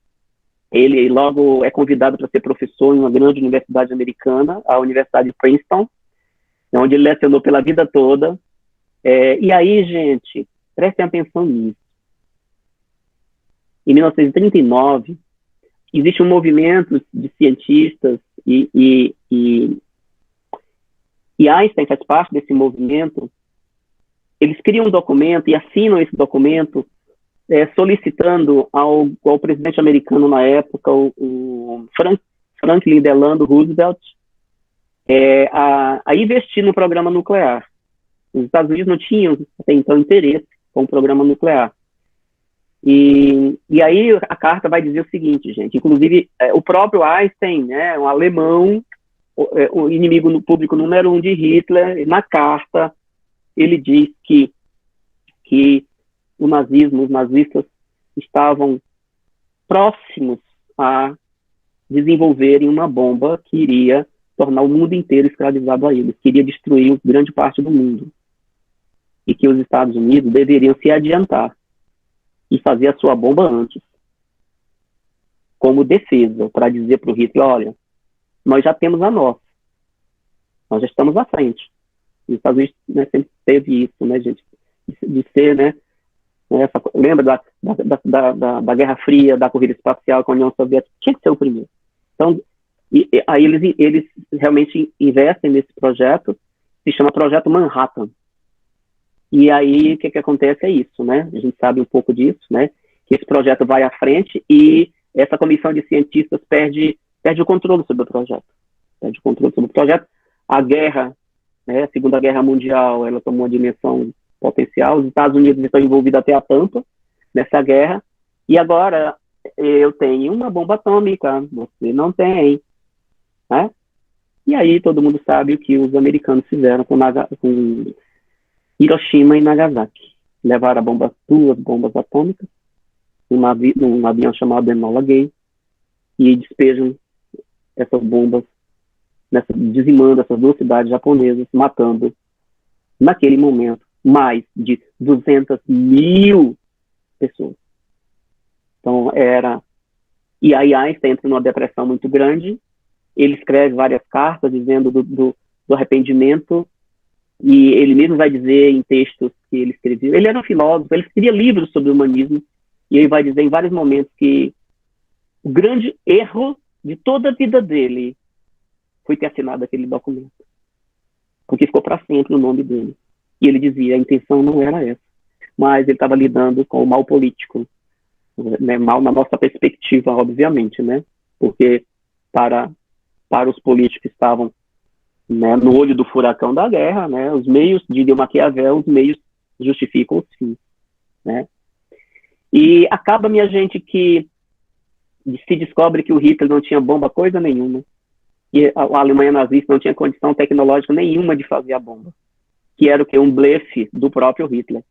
ele logo é convidado para ser professor em uma grande universidade americana, a Universidade de Princeton, onde ele lecionou pela vida toda. E aí, gente, prestem atenção nisso. Em 1939, existe um movimento de cientistas e Einstein faz parte desse movimento. Eles criam um documento e assinam esse documento solicitando ao presidente americano na época, o Franklin Delano Roosevelt, a investir no programa nuclear. Os Estados Unidos não tinham, até então, interesse com o programa nuclear. E aí a carta vai dizer o seguinte, gente, inclusive o próprio Einstein, né, um alemão, o inimigo público número 1 de Hitler, na carta ele diz que o nazismo, os nazistas estavam próximos a desenvolverem uma bomba que iria tornar o mundo inteiro escravizado a eles, que iria destruir grande parte do mundo. E que os Estados Unidos deveriam se adiantar e fazer a sua bomba antes, como defesa, para dizer para o Hitler, olha, nós já temos a nossa, nós já estamos à frente. E os Estados Unidos, né, sempre teve isso, né, gente, de ser, né, lembra da Guerra Fria, da corrida espacial com a União Soviética, tinha que ser o primeiro. Então, aí eles realmente investem nesse projeto, se chama Projeto Manhattan. E aí, o que acontece é isso, né? A gente sabe um pouco disso, né? Que esse projeto vai à frente e essa comissão de cientistas perde o controle sobre o projeto. Perde o controle sobre o projeto. A guerra, né, a Segunda Guerra Mundial, ela tomou uma dimensão potencial. Os Estados Unidos estão envolvidos até a tampa nessa guerra. E agora, eu tenho uma bomba atômica, você não tem, né? E aí, todo mundo sabe o que os americanos fizeram com Hiroshima e Nagasaki. Levaram duas bombas atômicas, num avião chamado Enola Gay, e despejam essas bombas, dizimando essas duas cidades japonesas, matando, naquele momento, mais de 200 mil pessoas. Então, E aí Einstein entra numa depressão muito grande, ele escreve várias cartas dizendo do arrependimento, e ele mesmo vai dizer em textos que ele escreveu, ele era um filósofo, ele escrevia livros sobre o humanismo, e ele vai dizer em vários momentos que o grande erro de toda a vida dele foi ter assinado aquele documento, porque ficou para sempre o nome dele. E ele dizia, a intenção não era essa, mas ele estava lidando com o mal político, né, mal na nossa perspectiva, obviamente, né, porque para os políticos que estavam, né, no olho do furacão da guerra, né, os meios, diria Maquiavel, os meios justificam os fins, né. E acaba, minha gente, que se descobre que o Hitler não tinha bomba coisa nenhuma, e a Alemanha nazista não tinha condição tecnológica nenhuma de fazer a bomba, que era o que? Um blefe do próprio Hitler.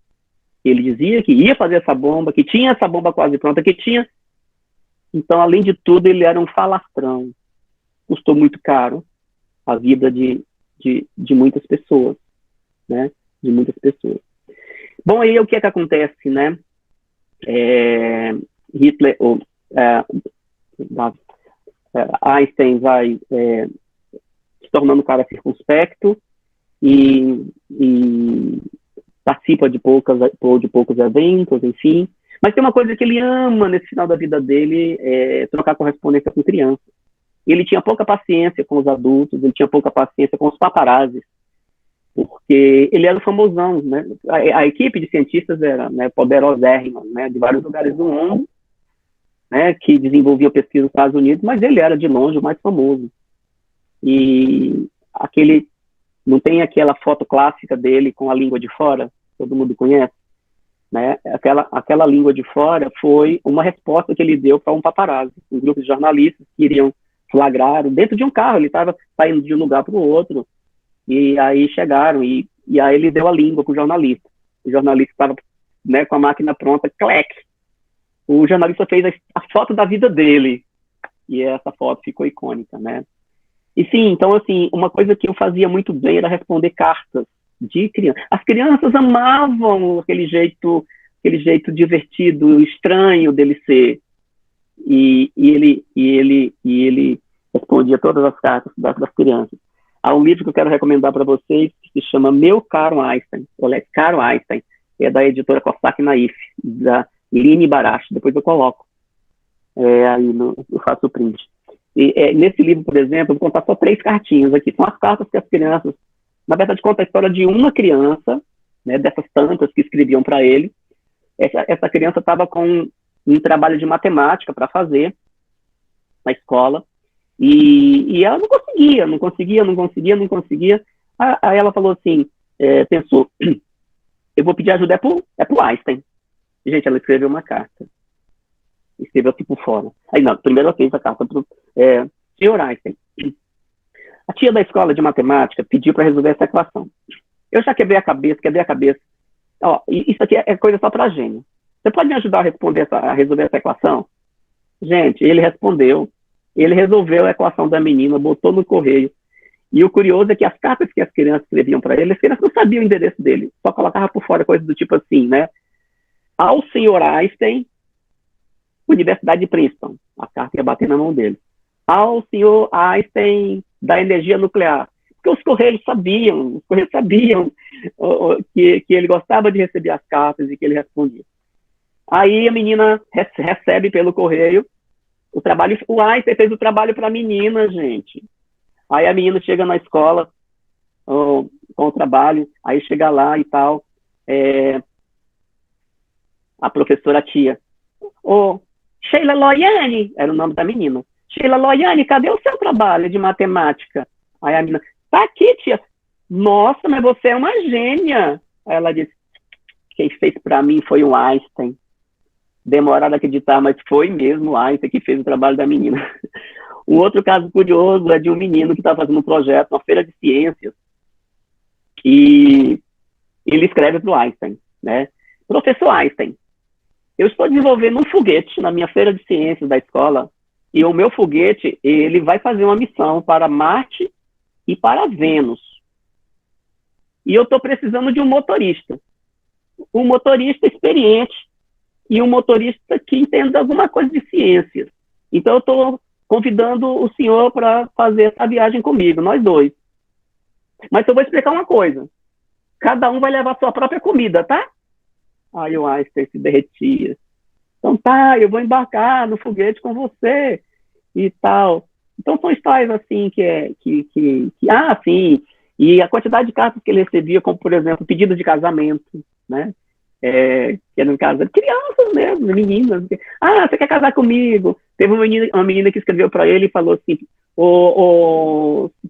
Ele dizia que ia fazer essa bomba, que tinha essa bomba quase pronta, que tinha. Então, além de tudo, ele era um falastrão. Custou muito caro a vida de muitas pessoas, né? De muitas pessoas. Bom, aí o que é que acontece, né? Hitler, Einstein vai se tornando um cara circunspecto e participa de poucos eventos, enfim. Mas tem uma coisa que ele ama nesse final da vida dele, trocar correspondência com crianças. Ele tinha pouca paciência com os adultos, ele tinha pouca paciência com os paparazzis, porque ele era o famosão, né? A equipe de cientistas era, né, poderosérrima, né, de vários lugares do mundo, né, que desenvolvia pesquisa nos Estados Unidos, mas ele era de longe o mais famoso. E não tem aquela foto clássica dele com a língua de fora, todo mundo conhece? né? Aquela língua de fora foi uma resposta que ele deu para um paparazzi, um grupo de jornalistas que iriam flagrar dentro de um carro. Ele estava saindo de um lugar para o outro, e aí chegaram, e aí ele deu a língua para o jornalista. O jornalista estava, né, com a máquina pronta, clec. O jornalista fez a foto da vida dele, e essa foto ficou icônica, né? E sim, então, assim, uma coisa que eu fazia muito bem era responder cartas de criança. As crianças amavam aquele jeito divertido, estranho dele ser. E ele respondia todas as cartas das crianças. Há um livro que eu quero recomendar para vocês que se chama Meu Caro Einstein. Olha, Caro Einstein, é da editora Cossack Naif, da Line Barash. Depois eu coloco. Aí eu faço o print. Nesse livro, por exemplo, eu vou contar só 3 cartinhas aqui. São as cartas que as crianças, na verdade, conta a história de uma criança, né, dessas tantas que escreviam para ele. Essa criança estava com um trabalho de matemática para fazer na escola, e ela não conseguia. Aí ela falou assim, pensou, eu vou pedir ajuda pro Einstein. Gente, ela escreveu uma carta. Escreveu assim por fora. Aí não, primeiro ela fez a carta pro senhor Einstein. A tia da escola de matemática pediu para resolver essa equação. Eu já quebrei a cabeça. Ó, isso aqui é coisa só para gênio. Você pode me ajudar a resolver essa equação? Gente, ele respondeu. Ele resolveu a equação da menina, botou no correio. E o curioso é que as cartas que as crianças escreviam para ele, as crianças não sabiam o endereço dele. Só colocava por fora coisas do tipo assim, né? Ao senhor Einstein, Universidade de Princeton. A carta ia bater na mão dele. Ao senhor Einstein, da energia nuclear. Porque os correios sabiam que ele gostava de receber as cartas e que ele respondia. Aí a menina recebe pelo correio o trabalho. O Einstein fez o trabalho para a menina, gente. Aí a menina chega na escola com o trabalho, aí chega lá e tal. A professora tia. Sheila Loiane, era o nome da menina. Sheila Loiane, cadê o seu trabalho de matemática? Aí a menina, tá aqui, tia. Nossa, mas você é uma gênia. Aí ela disse, quem fez para mim foi o Einstein. Demoraram a acreditar, mas foi mesmo o Einstein que fez o trabalho da menina. Um outro caso curioso é de um menino que está fazendo um projeto na feira de ciências e ele escreve para o Einstein, né? Professor Einstein, eu estou desenvolvendo um foguete na minha feira de ciências da escola e o meu foguete, ele vai fazer uma missão para Marte e para Vênus. E eu estou precisando de um motorista experiente e um motorista que entenda alguma coisa de ciências. Então eu estou convidando o senhor para fazer essa viagem comigo, nós dois. Mas eu vou explicar uma coisa. Cada um vai levar sua própria comida, tá? Aí o Einstein se derretia. Então tá, eu vou embarcar no foguete com você e tal. Então são histórias assim sim. E a quantidade de cartas que ele recebia, como por exemplo, pedidos de casamento, né? Que eram casos crianças mesmo, meninas. Você quer casar comigo? Teve uma menina que escreveu para ele e falou assim,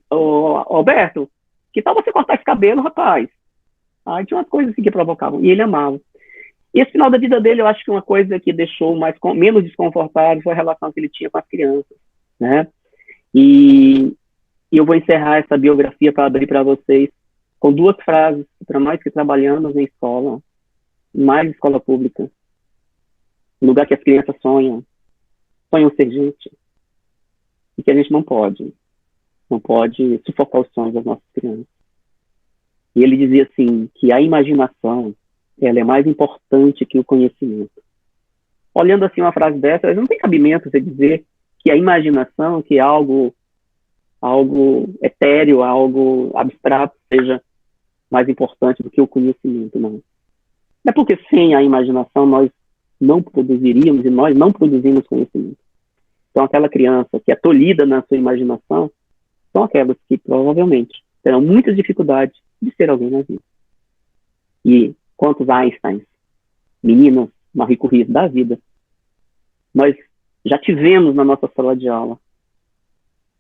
Alberto, que tal você cortar esse cabelo, rapaz? Tinha umas coisas assim que provocavam, e ele amava. E esse final da vida dele, eu acho que uma coisa que deixou menos desconfortável foi a relação que ele tinha com as crianças, né? E eu vou encerrar essa biografia para abrir para vocês com 2 frases para nós que trabalhamos em escola, mais escola pública, lugar que as crianças sonham ser gente, e que a gente não pode sufocar os sonhos das nossas crianças. E ele dizia assim, que a imaginação, ela é mais importante que o conhecimento. Olhando assim uma frase dessa, não tem cabimento você dizer que a imaginação, que é algo etéreo, algo abstrato, seja mais importante do que o conhecimento, não. É porque sem a imaginação nós não produziríamos e nós não produzimos conhecimento. Então aquela criança que é tolhida na sua imaginação são aquelas que provavelmente terão muitas dificuldades de ser alguém na vida. E quantos Einsteins, meninas, Marie Curie da vida, nós já tivemos na nossa sala de aula?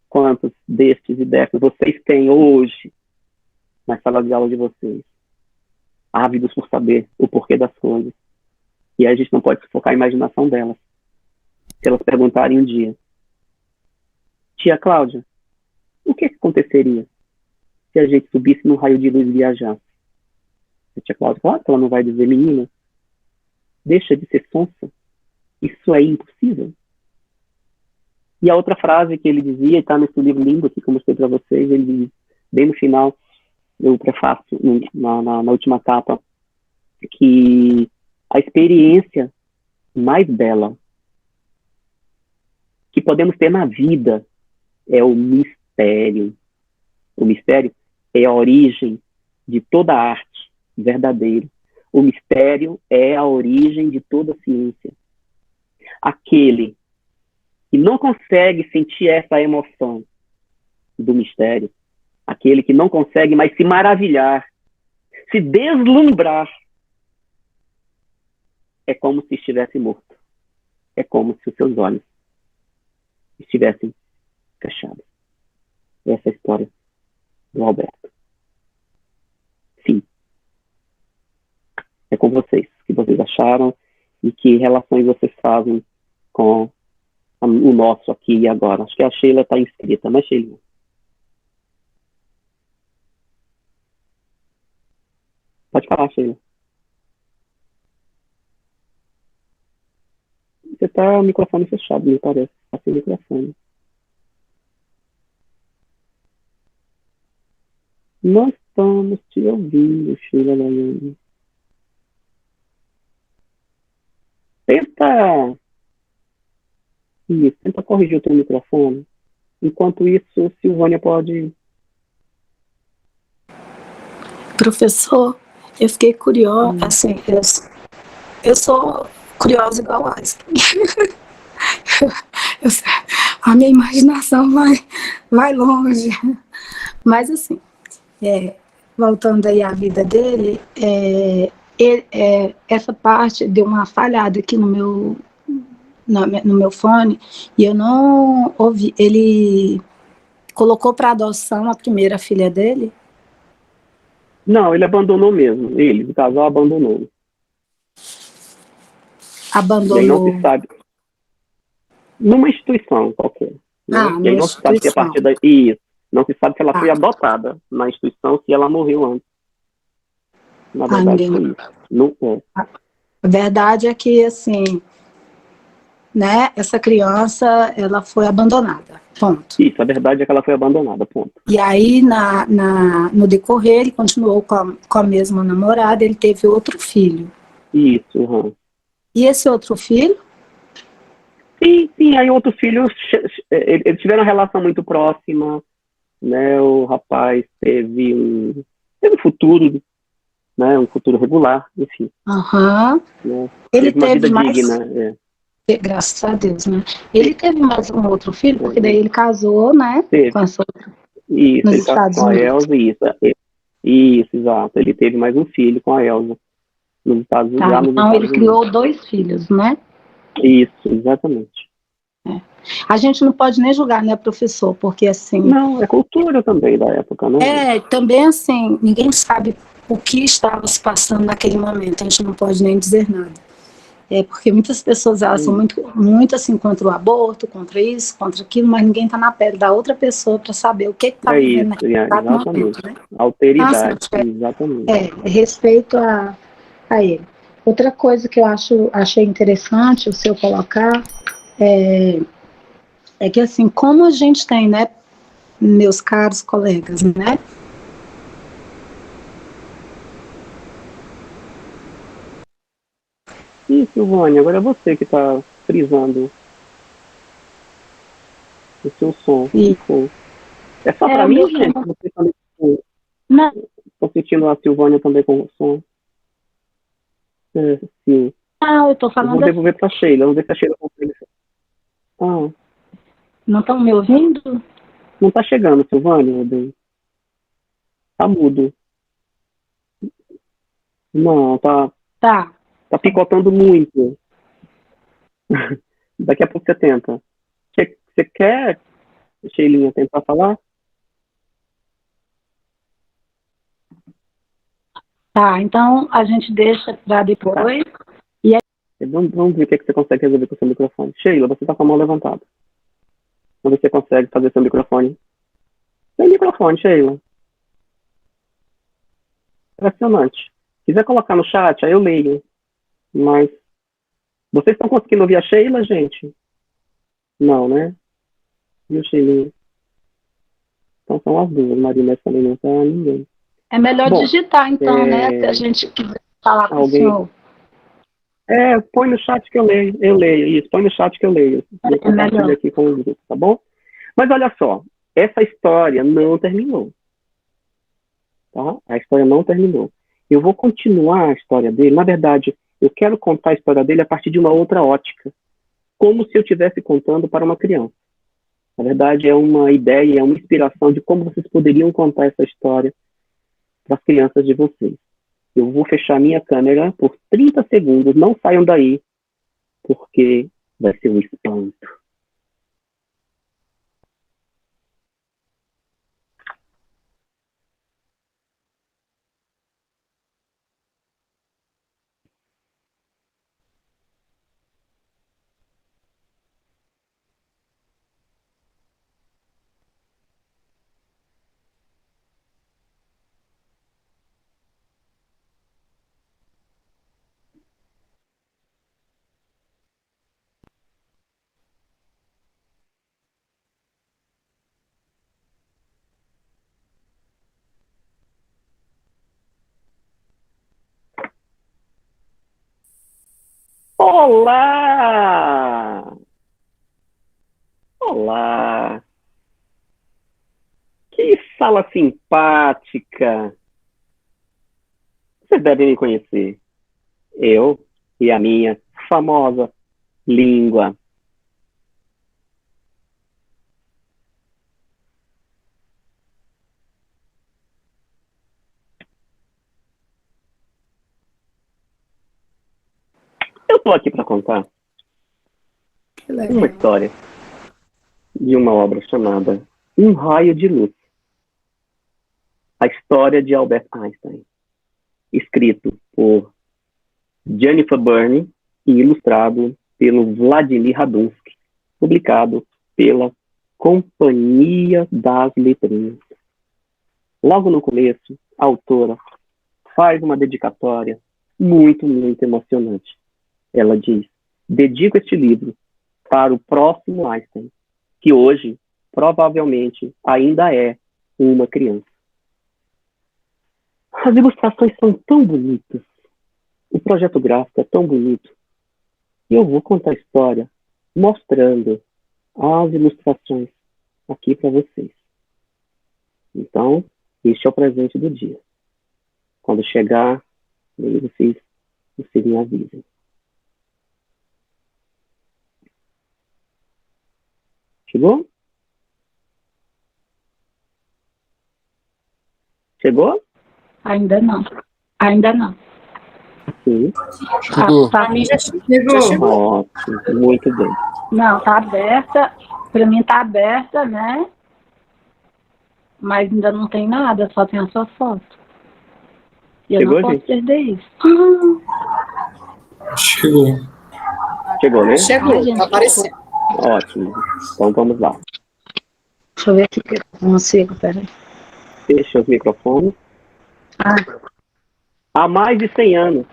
Quantos destes e dessas vocês têm hoje na sala de aula de vocês? Ávidos por saber o porquê das coisas, E a gente não pode sufocar a imaginação delas. Se elas perguntarem um dia, tia Cláudia, o que aconteceria se a gente subisse num raio de luz e viajasse? A tia Cláudia, claro que ela não vai dizer, menina, deixa de ser sonsa, isso é impossível. E a outra frase que ele dizia, está nesse livro lindo aqui que eu mostrei para vocês, ele diz, bem no final, no prefácio, na última capa, que a experiência mais bela que podemos ter na vida é o mistério. O mistério é a origem de toda a arte verdadeira. O mistério é a origem de toda a ciência. Aquele que não consegue sentir essa emoção do mistério, aquele que não consegue mais se maravilhar, se deslumbrar, é como se estivesse morto. É como se os seus olhos estivessem fechados. Essa é a história do Alberto. Sim. É com vocês. O que vocês acharam e que relações vocês fazem com o nosso aqui e agora. Acho que a Sheila está inscrita, né, Sheila? Pode falar, Sheila. Você está o microfone fechado, me parece. Está sem microfone. Nós estamos te ouvindo, Sheila Laiane. Tenta corrigir o teu microfone. Enquanto isso, Silvânia pode... Professor, eu fiquei curiosa, assim, eu sou curiosa igual a Einstein. A minha imaginação vai longe. Mas, assim, voltando aí à vida dele, essa parte deu uma falhada aqui no meu fone, e eu não ouvi. Ele colocou para adoção a primeira filha dele? Não, ele abandonou mesmo. Ele, o casal, abandonou. Abandonou. E aí não se sabe. Numa instituição qualquer. Né? E aí não se sabe se a partir daí. Não se sabe se ela foi adotada na instituição, se ela morreu antes. Na verdade, foi isso. Não é. A verdade é que, assim, né, essa criança, ela foi abandonada, ponto. Isso, a verdade é que ela foi abandonada, ponto. E aí, no decorrer, ele continuou com a mesma namorada, ele teve outro filho. Isso, uhum. E esse outro filho? Sim, aí outro filho, eles tiveram uma relação muito próxima, né, o rapaz teve um futuro, né, um futuro regular, enfim. Aham. Né, ele teve uma vida mais... digna, Graças a Deus, né? Ele teve mais um outro filho, porque daí ele casou, né? Teve. Com essa outra. Isso, nos ele Estados com a Unidos. Elza, isso, exato. Ele teve mais um filho com a Elza nos Estados Unidos. Tá, então ele criou 2 filhos, né? Isso, exatamente. A gente não pode nem julgar, né, professor? Porque assim. Não, é cultura também da época, né? Também assim, ninguém sabe o que estava se passando naquele momento. A gente não pode nem dizer nada. Porque muitas pessoas elas são muito assim contra o aborto, contra isso, contra aquilo, mas ninguém está na pele da outra pessoa para saber o que está vivendo naquele momento, né? Alteridade, exatamente. Respeito a ele. Outra coisa que eu achei interessante o senhor colocar é que assim, como a gente tem, né, meus caros colegas, né? Ih, Silvânia, agora é você que está frisando o seu som. É só para mim, gente? Você também... Não. Estou sentindo a Silvânia também com o som. Sim. Eu estou falando... Vou devolver para a Sheila, vamos ver se a Sheila consegue. Não estão me ouvindo? Não está chegando, Silvânia, bem. Tá mudo. Não, tá picotando muito. Daqui a pouco você tenta. Você quer, Sheilinha, tentar falar? Tá, então a gente deixa para depois. E aí Vamos ver o que, é que você consegue resolver com o seu microfone. Sheila, você está com a mão levantada. Quando você consegue fazer seu microfone. Sem microfone, Sheila. Impressionante. Se quiser colocar no chat, aí eu leio. Mas vocês estão conseguindo ouvir a Sheila, gente? Não, né? Viu, Sheila? Então são as duas. Marina também não está ninguém. É melhor digitar, então, né? Se a gente quiser falar com o senhor. Põe no chat que eu leio. Eu leio, isso. Põe no chat que eu leio. Eu compartilho aqui com os grupos, tá bom? Mas olha só. Essa história não terminou. Tá? A história não terminou. Eu vou continuar a história dele. Na verdade, eu quero contar a história dele a partir de uma outra ótica. Como se eu estivesse contando para uma criança. Na verdade, é uma ideia, é uma inspiração de como vocês poderiam contar essa história para as crianças de vocês. Eu vou fechar minha câmera por 30 segundos. Não saiam daí, porque vai ser um espanto. Olá! Olá! Que sala simpática! Vocês devem me conhecer. Eu e a minha famosa língua. Eu estou aqui para contar uma história de uma obra chamada Um Raio de Luz. A história de Albert Einstein. Escrito por Jennifer Burney e ilustrado pelo Vladimir Radunsky. Publicado pela Companhia das Letrinhas. Logo no começo, a autora faz uma dedicatória muito, muito emocionante. Ela diz: dedico este livro para o próximo Einstein, que hoje, provavelmente, ainda é uma criança. As ilustrações são tão bonitas, o projeto gráfico é tão bonito, e eu vou contar a história mostrando as ilustrações aqui para vocês. Então, este é o presente do dia. Quando chegar, vocês me avisem. Chegou? Chegou? Ainda não. Ainda não. Sim. Chegou. Para mim já chegou. Ótimo, muito bem. Não, tá aberta. Para mim tá aberta, né? Mas ainda não tem nada, só tem a sua foto. E eu Chegou, não posso gente? perder isso. Chegou. Chegou, né? Chegou, gente, tá aparecendo. Ótimo. Então vamos lá. Deixa eu ver aqui que eu consigo, peraí. Fecha os microfones. Há mais de 100 anos,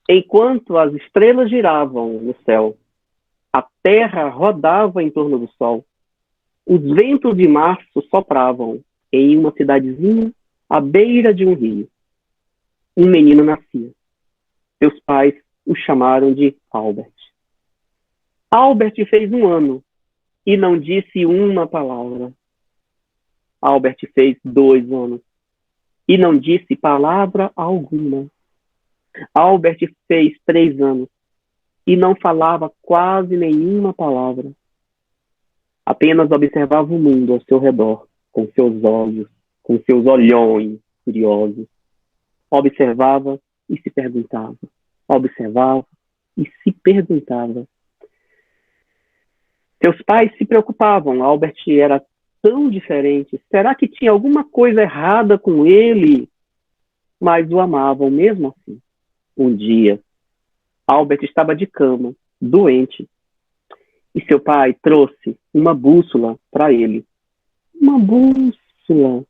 enquanto as estrelas giravam no céu, a Terra rodava em torno do Sol, os ventos de março sopravam em uma cidadezinha à beira de um rio. Um menino nascia. Seus pais o chamaram de Albert. Albert fez 1 ano e não disse uma palavra. Albert fez 2 anos e não disse palavra alguma. Albert fez 3 anos e não falava quase nenhuma palavra. Apenas observava o mundo ao seu redor, com seus olhos, com seus olhões curiosos. Observava e se perguntava. Observava e se perguntava. Seus pais se preocupavam. Albert era tão diferente. Será que tinha alguma coisa errada com ele? Mas o amavam mesmo assim. Um dia, Albert estava de cama, doente, e seu pai trouxe uma bússola para ele. Uma bússola.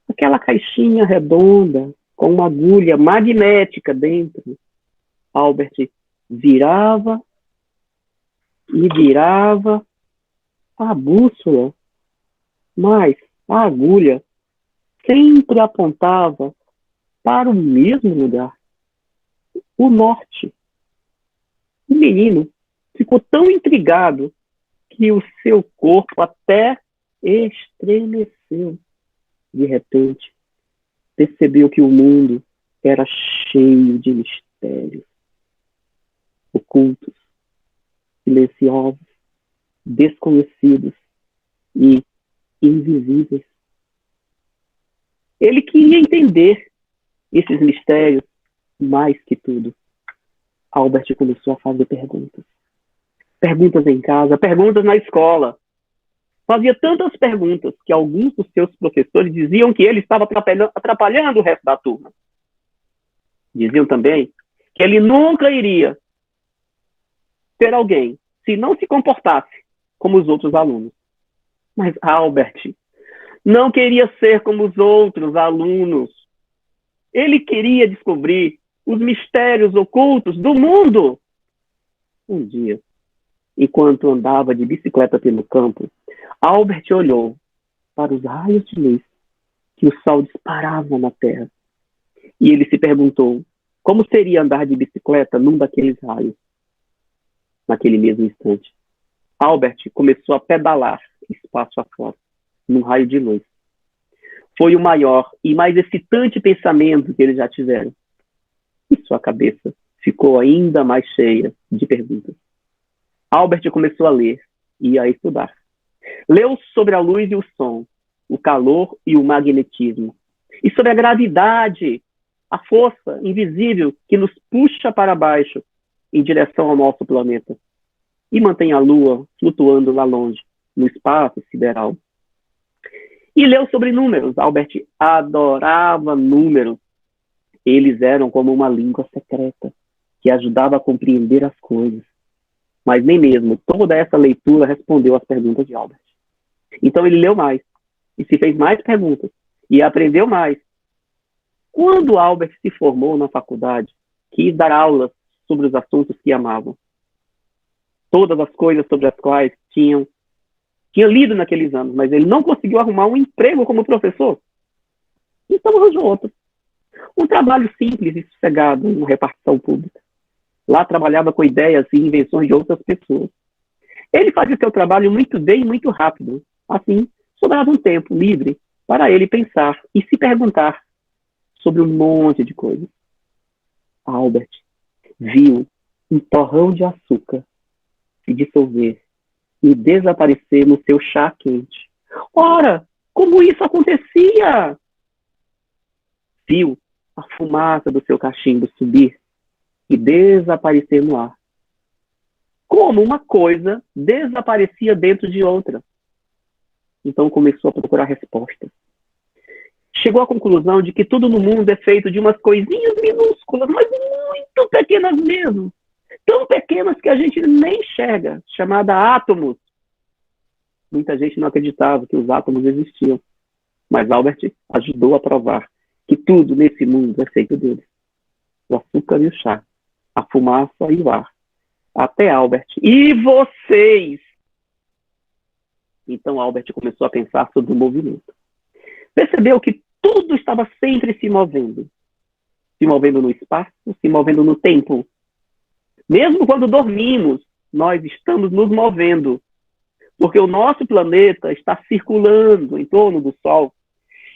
Aquela caixinha redonda, com uma agulha magnética dentro. Albert virava e virava a bússola, mas a agulha sempre apontava para o mesmo lugar, o norte. O menino ficou tão intrigado que o seu corpo até estremeceu. De repente, percebeu que o mundo era cheio de mistérios, ocultos, silenciosos, desconhecidos e invisíveis. Ele queria entender esses mistérios mais que tudo. Albert começou a fazer perguntas. Perguntas em casa, perguntas na escola. Fazia tantas perguntas que alguns dos seus professores diziam que ele estava atrapalhando o resto da turma. Diziam também que ele nunca iria ter alguém se não se comportasse como os outros alunos. Mas Albert não queria ser como os outros alunos. Ele queria descobrir os mistérios ocultos do mundo. Um dia, enquanto andava de bicicleta pelo campo, Albert olhou para os raios de luz que o sol disparava na terra. E ele se perguntou como seria andar de bicicleta num daqueles raios. Naquele mesmo instante, Albert começou a pedalar espaço afora, num raio de luz. Foi o maior e mais excitante pensamento que eles já tiveram. E sua cabeça ficou ainda mais cheia de perguntas. Albert começou a ler e a estudar. Leu sobre a luz e o som, o calor e o magnetismo, e sobre a gravidade, a força invisível que nos puxa para baixo em direção ao nosso planeta e mantém a Lua flutuando lá longe, no espaço sideral. E leu sobre números. Albert adorava números. Eles eram como uma língua secreta que ajudava a compreender as coisas. Mas nem mesmo toda essa leitura respondeu às perguntas de Albert. Então ele leu mais, e se fez mais perguntas, e aprendeu mais. Quando Albert se formou na faculdade, quis dar aulas sobre os assuntos que amava. Todas as coisas sobre as quais tinha lido naqueles anos, mas ele não conseguiu arrumar um emprego como professor. Então arranjou outro. Um trabalho simples e sossegado em uma repartição pública. Lá trabalhava com ideias e invenções de outras pessoas. Ele fazia seu trabalho muito bem e muito rápido. Assim, sobrava um tempo livre para ele pensar e se perguntar sobre um monte de coisas. Albert viu um torrão de açúcar se dissolver e desaparecer no seu chá quente. Ora, como isso acontecia? Viu a fumaça do seu cachimbo subir e desaparecer no ar. Como uma coisa desaparecia dentro de outra. Então começou a procurar respostas. Chegou à conclusão de que tudo no mundo é feito de umas coisinhas minúsculas, mas muito pequenas mesmo. Tão pequenas que a gente nem enxerga, chamada átomos. Muita gente não acreditava que os átomos existiam. Mas Albert ajudou a provar que tudo nesse mundo é feito deles. O açúcar e o chá, a fumaça e o ar. Até Albert. E vocês? Então Albert começou a pensar sobre o movimento. Percebeu que tudo estava sempre se movendo. Se movendo no espaço, se movendo no tempo. Mesmo quando dormimos, nós estamos nos movendo. Porque o nosso planeta está circulando em torno do Sol.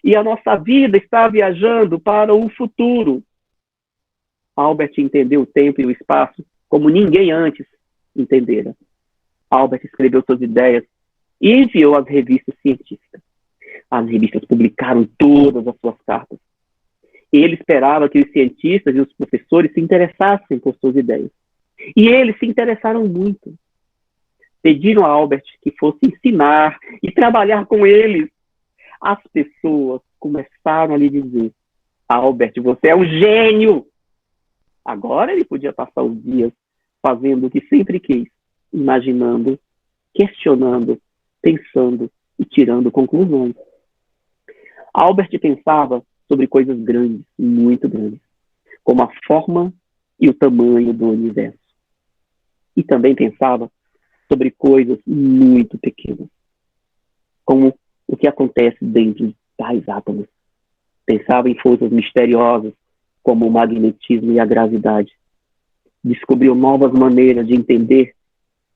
E a nossa vida está viajando para o futuro. Albert entendeu o tempo e o espaço como ninguém antes entendera. Albert escreveu suas ideias e enviou às revistas científicas. As revistas publicaram todas as suas cartas. Ele esperava que os cientistas e os professores se interessassem por suas ideias. E eles se interessaram muito. Pediram a Albert que fosse ensinar e trabalhar com eles. As pessoas começaram a lhe dizer: Albert, você é um gênio! Agora ele podia passar os dias fazendo o que sempre quis, imaginando, questionando, pensando e tirando conclusões. Albert pensava sobre coisas grandes, muito grandes, como a forma e o tamanho do universo. E também pensava sobre coisas muito pequenas, como o que acontece dentro de tais átomos. Pensava em forças misteriosas, como o magnetismo e a gravidade. Descobriu novas maneiras de entender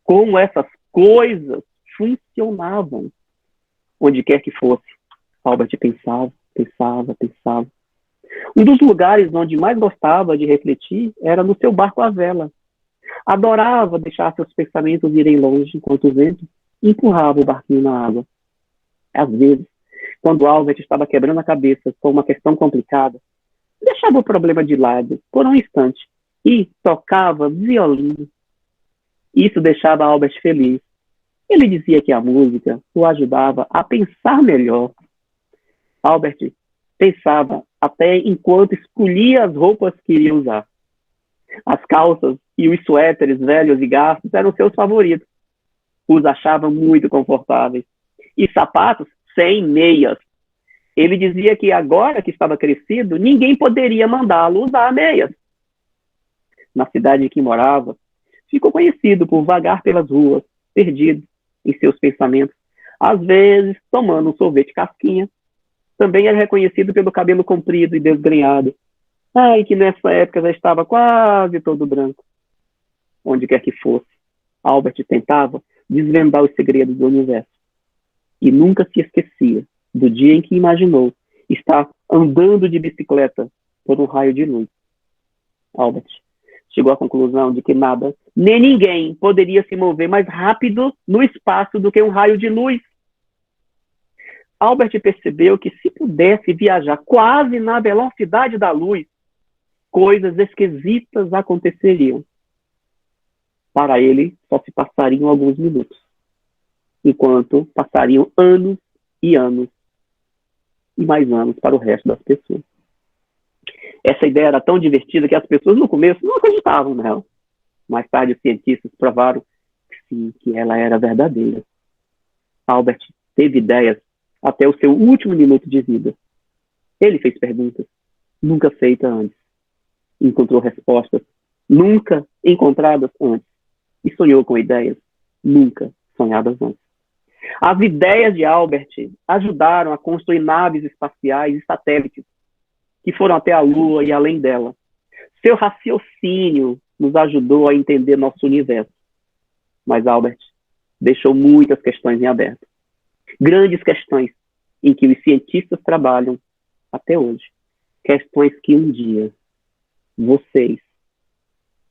como essas coisas funcionavam. Onde quer que fosse, Albert pensava. Um dos lugares onde mais gostava de refletir era no seu barco à vela. Adorava deixar seus pensamentos irem longe enquanto o vento empurrava o barquinho na água. Às vezes, quando Albert estava quebrando a cabeça com uma questão complicada, deixava o problema de lado por um instante e tocava violino. Isso deixava Albert feliz. Ele dizia que a música o ajudava a pensar melhor. Albert pensava até enquanto escolhia as roupas que iria usar. As calças e os suéteres velhos e gastos eram seus favoritos. Os achava muito confortáveis. E sapatos sem meias. Ele dizia que agora que estava crescido, ninguém poderia mandá-lo usar meias. Na cidade em que morava, ficou conhecido por vagar pelas ruas, perdido em seus pensamentos, às vezes tomando um sorvete casquinha. Também era reconhecido pelo cabelo comprido e desgrenhado. Ai, que nessa época já estava quase todo branco. Onde quer que fosse, Albert tentava desvendar os segredos do universo. E nunca se esquecia do dia em que imaginou estar andando de bicicleta por um raio de luz. Albert chegou à conclusão de que nada, nem ninguém, poderia se mover mais rápido no espaço do que um raio de luz. Albert percebeu que se pudesse viajar quase na velocidade da luz, coisas esquisitas aconteceriam. Para ele, só se passariam alguns minutos, enquanto passariam anos e anos, e mais anos para o resto das pessoas. Essa ideia era tão divertida que as pessoas no começo não acreditavam nela. Mais tarde, os cientistas provaram que sim, que ela era verdadeira. Albert teve ideias até o seu último minuto de vida. Ele fez perguntas nunca feitas antes. Encontrou respostas nunca encontradas antes. E sonhou com ideias nunca sonhadas antes. As ideias de Albert ajudaram a construir naves espaciais e satélites que foram até a Lua e além dela. Seu raciocínio nos ajudou a entender nosso universo. Mas Albert deixou muitas questões em aberto. Grandes questões em que os cientistas trabalham até hoje. Questões que um dia vocês,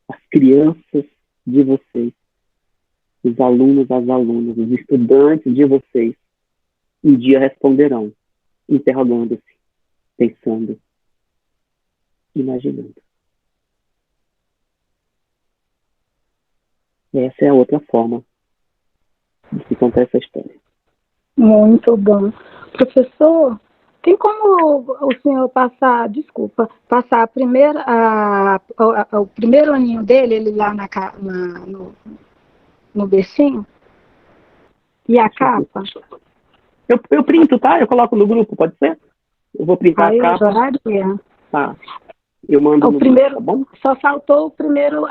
as crianças de vocês, os alunos, as alunas, os estudantes de vocês, um dia responderão, interrogando-se, pensando, imaginando. Essa é a outra forma de se contar essa história. Muito bom. Professor, tem como o senhor passar o primeiro aninho dele, ele lá no bercinho? E a capa? Eu printo, tá? Eu coloco no grupo, pode ser? Eu vou printar a capa. Adoraria. Tá. Eu mando no primeiro, grupo, tá bom? Só faltou o primeiro,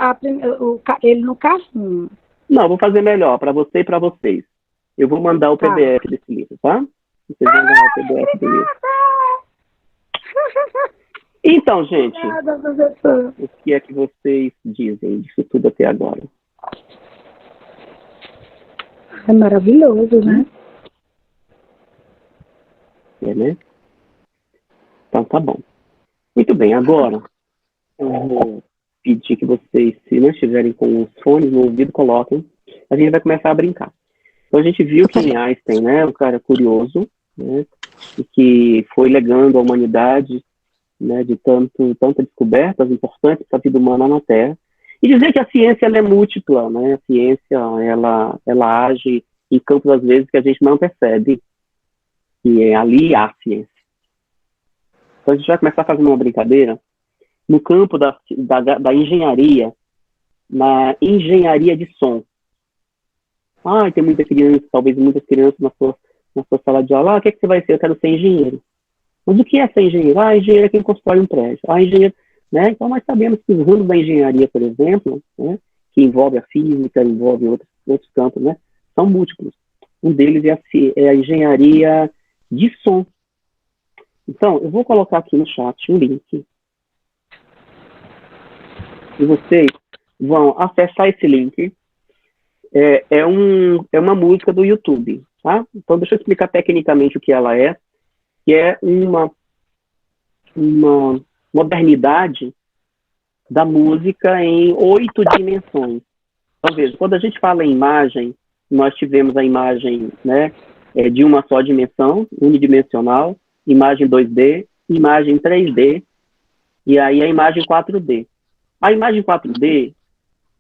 ele no carrinho. Não, vou fazer melhor, para você e para vocês. Eu vou mandar o PDF desse livro, tá? Vocês vão ganhar o PDF do livro. Então, gente, o que é que vocês dizem disso tudo até agora? É maravilhoso, né? É, né? Então, tá bom. Muito bem, agora eu vou pedir que vocês, se não estiverem com os fones no ouvido, coloquem. A gente vai começar a brincar. Então, a gente viu que Einstein, né, um cara curioso, né, e que foi legando à humanidade, né, de tantas descobertas importantes para a vida humana na Terra. E dizer que a ciência ela é múltipla, né? A ciência ela age em campos, às vezes, que a gente não percebe. E ali há ciência. Então, a gente vai começar fazendo uma brincadeira no campo da engenharia, na engenharia de som. Tem muita criança, talvez muitas crianças na sua sala de aula. O que, é que você vai ser? Eu quero ser engenheiro. Mas o que é ser engenheiro? Engenheiro é quem constrói um prédio. Engenheiro, né? Então, nós sabemos que os ramos da engenharia, por exemplo, né, que envolve a física, envolve outros campos, né, são múltiplos. Um deles é a engenharia de som. Então, eu vou colocar aqui no chat um link. E vocês vão acessar esse link. É uma música do YouTube, tá? Então, deixa eu explicar tecnicamente o que ela é, que é uma modernidade da música em 8 dimensões. Então, veja, quando a gente fala em imagem, nós tivemos a imagem, né, de uma só dimensão, unidimensional, imagem 2D, imagem 3D, e aí a imagem 4D. A imagem 4D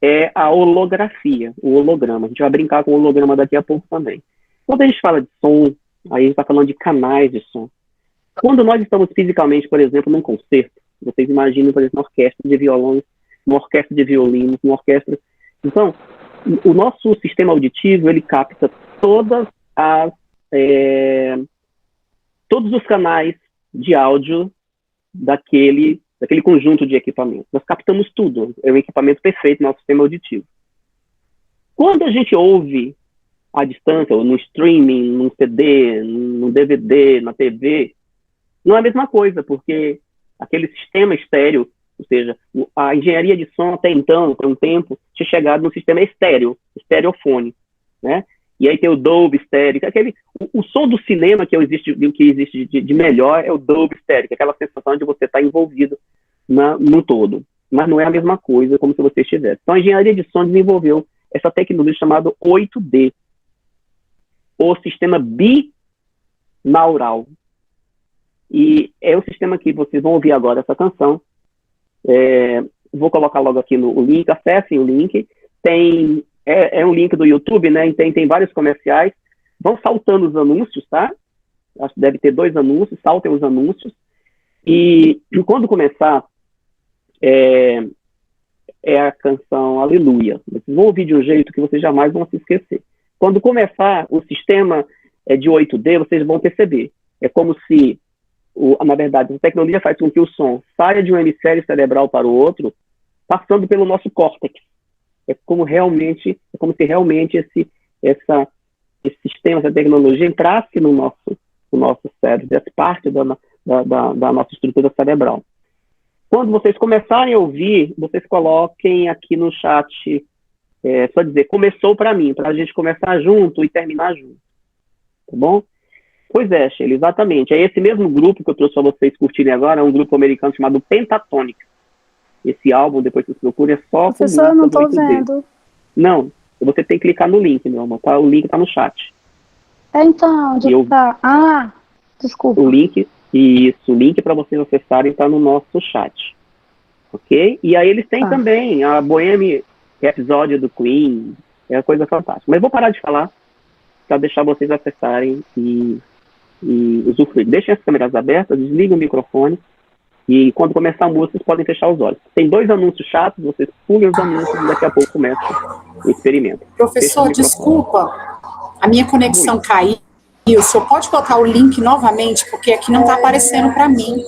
é a holografia, o holograma. A gente vai brincar com o holograma daqui a pouco também. Quando a gente fala de som, aí a gente está falando de canais de som. Quando nós estamos fisicamente, por exemplo, num concerto, vocês imaginam, por exemplo, uma orquestra de violões, uma orquestra de violinos, uma orquestra... Então, o nosso sistema auditivo, ele capta todos os canais de áudio daquele conjunto de equipamentos. Nós captamos tudo. É um equipamento perfeito no nosso sistema auditivo. Quando a gente ouve à distância, ou no streaming, num CD, num DVD, na TV, não é a mesma coisa, porque aquele sistema estéreo, ou seja, a engenharia de som até então, por um tempo, tinha chegado no sistema estereofone, né? E aí tem o Dolby Stereo, o som do cinema que existe de melhor é o Dolby Stereo, que é aquela sensação de você estar envolvido no todo. Mas não é a mesma coisa como se você estivesse. Então a engenharia de som desenvolveu essa tecnologia chamada 8D, o sistema binaural. E é o sistema que vocês vão ouvir agora essa canção. Vou colocar logo aqui no link, acessem o link. É um link do YouTube, né? Tem vários comerciais. Vão saltando os anúncios, tá? Acho que deve ter 2 anúncios, saltem os anúncios. E quando começar, é a canção Aleluia. Vocês vão ouvir de um jeito que vocês jamais vão se esquecer. Quando começar o sistema de 8D, vocês vão perceber. É como se, na verdade, a tecnologia faz com que o som saia de um hemisfério cerebral para o outro, passando pelo nosso córtex. É como se realmente esse sistema, essa tecnologia entrasse no nosso cérebro, fizesse parte da nossa estrutura cerebral. Quando vocês começarem a ouvir, vocês coloquem aqui no chat, só dizer, começou para mim, para a gente começar junto e terminar junto. Tá bom? Pois é, Sheila, exatamente. É esse mesmo grupo que eu trouxe para vocês curtirem agora, é um grupo americano chamado Pentatonix. Esse álbum, depois que vocês procurem, é só com Professor, eu não estou 8D. vendo. Não, você tem que clicar no link, meu amor. Tá? O link está no chat. Então, onde tá? Desculpa. O link para vocês acessarem está no nosso chat. Ok? E aí eles têm também a Bohemian Rhapsody do Queen. É uma coisa fantástica. Mas vou parar de falar para deixar vocês acessarem e usufruir. Deixem as câmeras abertas, desliguem o microfone e quando começar a música, vocês podem fechar os olhos. Tem 2 anúncios chatos, vocês pulem os anúncios e daqui a pouco começa o experimento. Professor, desculpa, a minha conexão caiu. O senhor pode colocar o link novamente, porque aqui não está aparecendo para mim.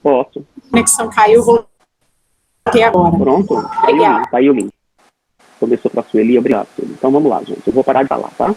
Posso. A conexão caiu, vou ter agora. Pronto? Obrigada. Tá aí o link. Começou para a Sueli, obrigado, Sueli. Então vamos lá, gente. Eu vou parar de falar, tá?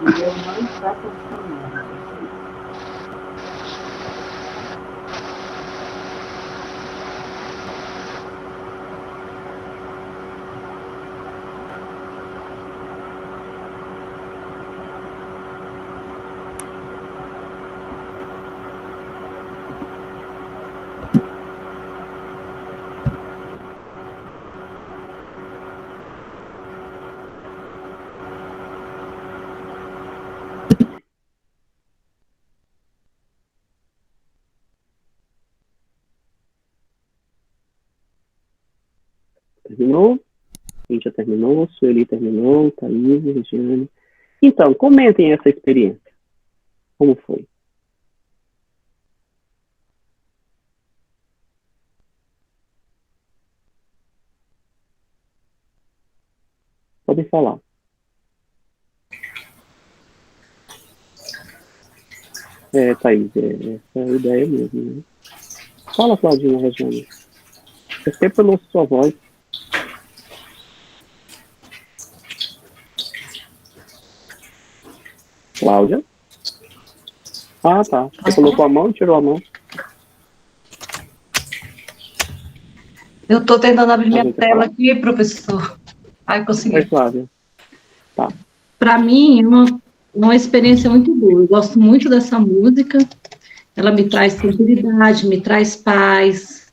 meu não está funcionando. Terminou? Quem já terminou? Sueli terminou, Thaís, Regiane. Então, comentem essa experiência. Como foi? Podem falar. Thaís, essa é a ideia mesmo, né? Fala, Claudinha, Regiane. Perceba pela sua voz. Cláudia? Ah, tá. Você colocou a mão e tirou a mão? Eu estou tentando abrir minha tela aqui, professor. Aí consegui. Flávia. Tá. Para mim, é uma experiência muito boa. Eu gosto muito dessa música. Ela me traz tranquilidade, me traz paz,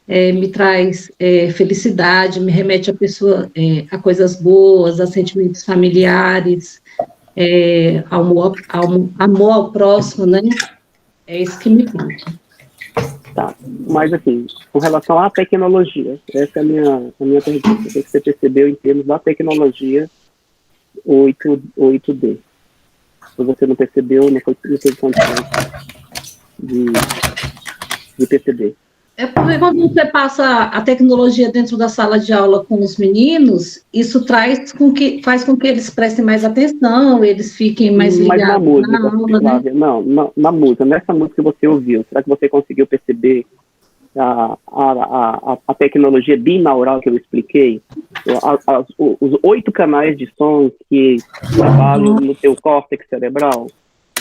me traz felicidade, me remete a pessoa, a coisas boas, a sentimentos familiares, amor ao próximo, né? É isso que me falta. Tá, mas assim, com relação à tecnologia, essa é a minha pergunta. O que você percebeu em termos da tecnologia 8D? Se você não percebeu, não teve condições de perceber. É porque quando você passa a tecnologia dentro da sala de aula com os meninos, isso faz com que eles prestem mais atenção, eles fiquem mais ligados na música, na aula, Flávia, né? Não, na música, nessa música que você ouviu, será que você conseguiu perceber a tecnologia binaural que eu expliquei? Os 8 canais de som que trabalham no teu córtex cerebral?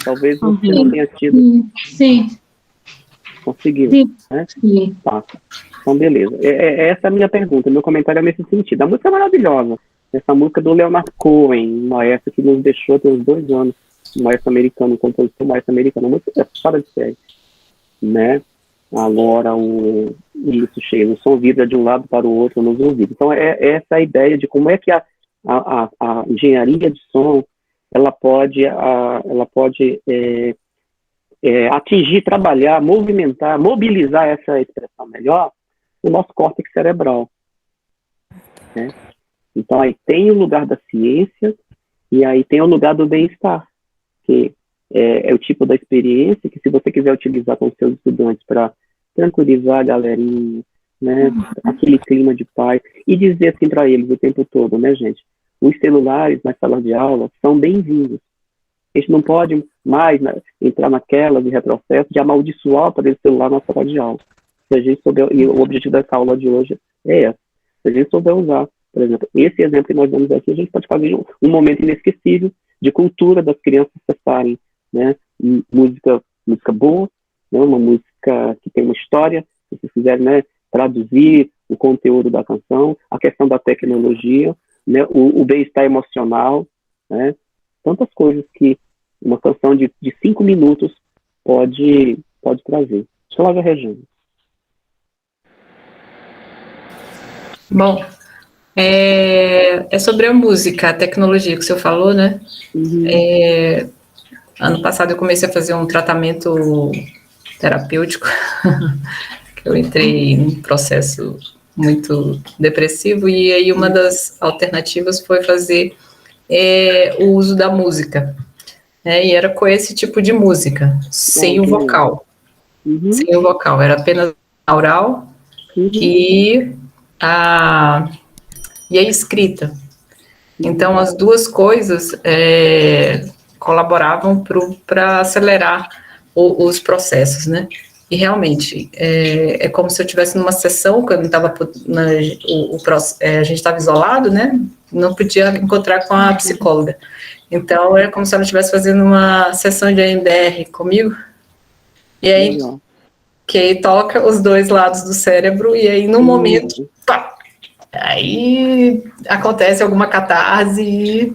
Talvez você não tenha tido... Sim. Conseguiu, sim, né? Sim. Tá. Então, beleza. Essa é a minha pergunta, meu comentário é nesse sentido. A música é maravilhosa. Essa música do Leonard Cohen, um maestro que nos deixou tem uns 2 anos, um maestro americano, um compositor maestro americano, a música é fora de série, né? Agora, isso cheio, o som vibra de um lado para o outro nos ouvidos. Então, essa a ideia de como é que a engenharia de som, ela pode atingir, trabalhar, movimentar, mobilizar essa expressão melhor, o nosso córtex cerebral, né? Então, aí tem o lugar da ciência e aí tem o lugar do bem-estar, que é o tipo da experiência que, se você quiser utilizar com os seus estudantes para tranquilizar a galerinha, né, aquele clima de paz, e dizer assim para eles o tempo todo, né, gente, os celulares na sala de aula são bem-vindos. A gente não pode mais, né, entrar naquela de retrocesso de amaldiçoar o aparelho celular na sala de aula. Se a gente souber, e o objetivo dessa aula de hoje é esse. Se a gente souber usar, por exemplo, esse exemplo que nós damos aqui, a gente pode fazer um momento inesquecível de cultura das crianças acessarem, né, música boa, né, uma música que tem uma história, se vocês quiserem, né, traduzir o conteúdo da canção, a questão da tecnologia, né, o bem-estar emocional, né, tantas coisas que uma canção de 5 minutos pode trazer. Flávia Regiane. Bom, é sobre a música, a tecnologia que o senhor falou, né? Ano passado eu comecei a fazer um tratamento terapêutico, que eu entrei num processo muito depressivo, e aí uma das alternativas foi fazer o uso da música, né? E era com esse tipo de música, sem o vocal. Sem o vocal, era apenas oral e a escrita. Então, as duas coisas colaboravam para acelerar os processos, né? E realmente, é como se eu estivesse numa sessão, quando estava a gente estava isolado, né? Não podia encontrar com a psicóloga. Então, é como se ela estivesse fazendo uma sessão de EMDR comigo. E aí, Legal. que aí toca os dois lados do cérebro, e aí, no momento, pá, aí acontece alguma catarse. E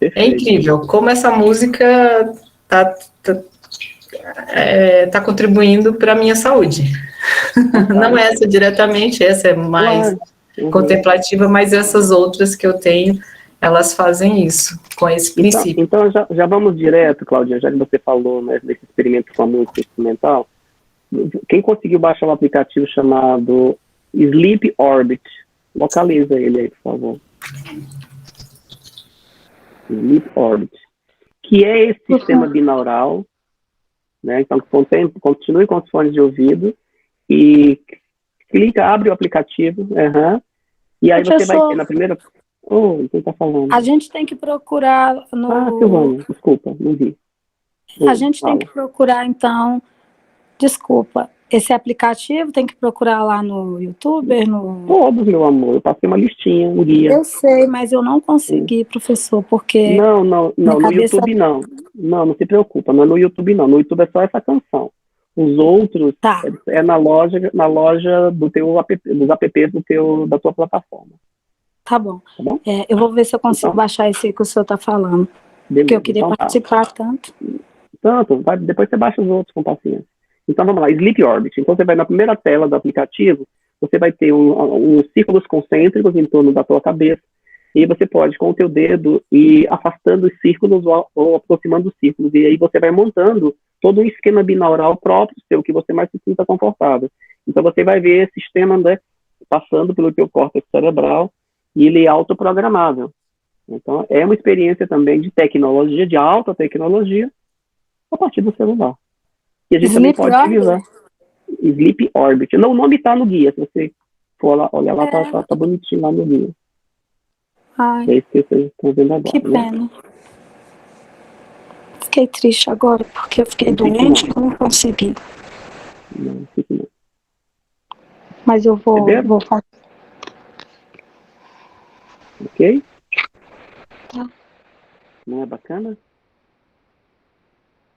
é Perfeito. incrível como essa música tá contribuindo para a minha saúde. Não essa diretamente, essa é mais Claro. Uhum. contemplativa, mas essas outras que eu tenho, elas fazem isso, com esse princípio. Então já vamos direto, Claudinha, já que você falou, né, desse experimento com a música instrumental. Quem conseguiu baixar um aplicativo chamado Sleep Orbit, localiza ele aí, por favor. Sleep Orbit, que é esse sistema binaural, né? Então, continue com os fones de ouvido e clica, abre o aplicativo, e aí você vai ter na primeira... quem está falando? A gente tem que procurar no... Silvana, desculpa, não vi. A gente tem que procurar, então, desculpa, esse aplicativo tem que procurar lá no YouTube, Todos, meu amor, eu passei uma listinha, um guia. Eu sei, mas eu não consegui, professor, porque... Não, no YouTube não. Não se preocupa, não é no YouTube não. No YouTube é só essa canção. Os outros é na loja do teu app, dos apps da tua plataforma. Tá bom. Eu vou ver se eu consigo baixar esse que o senhor está falando. Beleza, porque eu queria participar tanto. Depois você baixa os outros com paciência. Então vamos lá, Sleep Orbit. Então você vai na primeira tela do aplicativo, você vai ter uns círculos concêntricos em torno da tua cabeça, e você pode, com o teu dedo, ir afastando os círculos ou aproximando os círculos, e aí você vai montando todo um esquema binaural próprio seu, que você mais se sinta confortável. Então você vai ver esse sistema, né, passando pelo teu córtex cerebral, e ele é autoprogramável. Então é uma experiência também de tecnologia, de alta tecnologia, a partir do celular. E a gente também pode utilizar Sleep Orbit. Não, o nome está no guia, se você for lá, olha lá, tá bonitinho lá no guia. Ai, é isso que vocês estão vendo agora. Que pena. Fiquei triste agora, porque eu fiquei doente e não consegui. Não. Mas eu vou fazer. Ok? Tá. Não é bacana?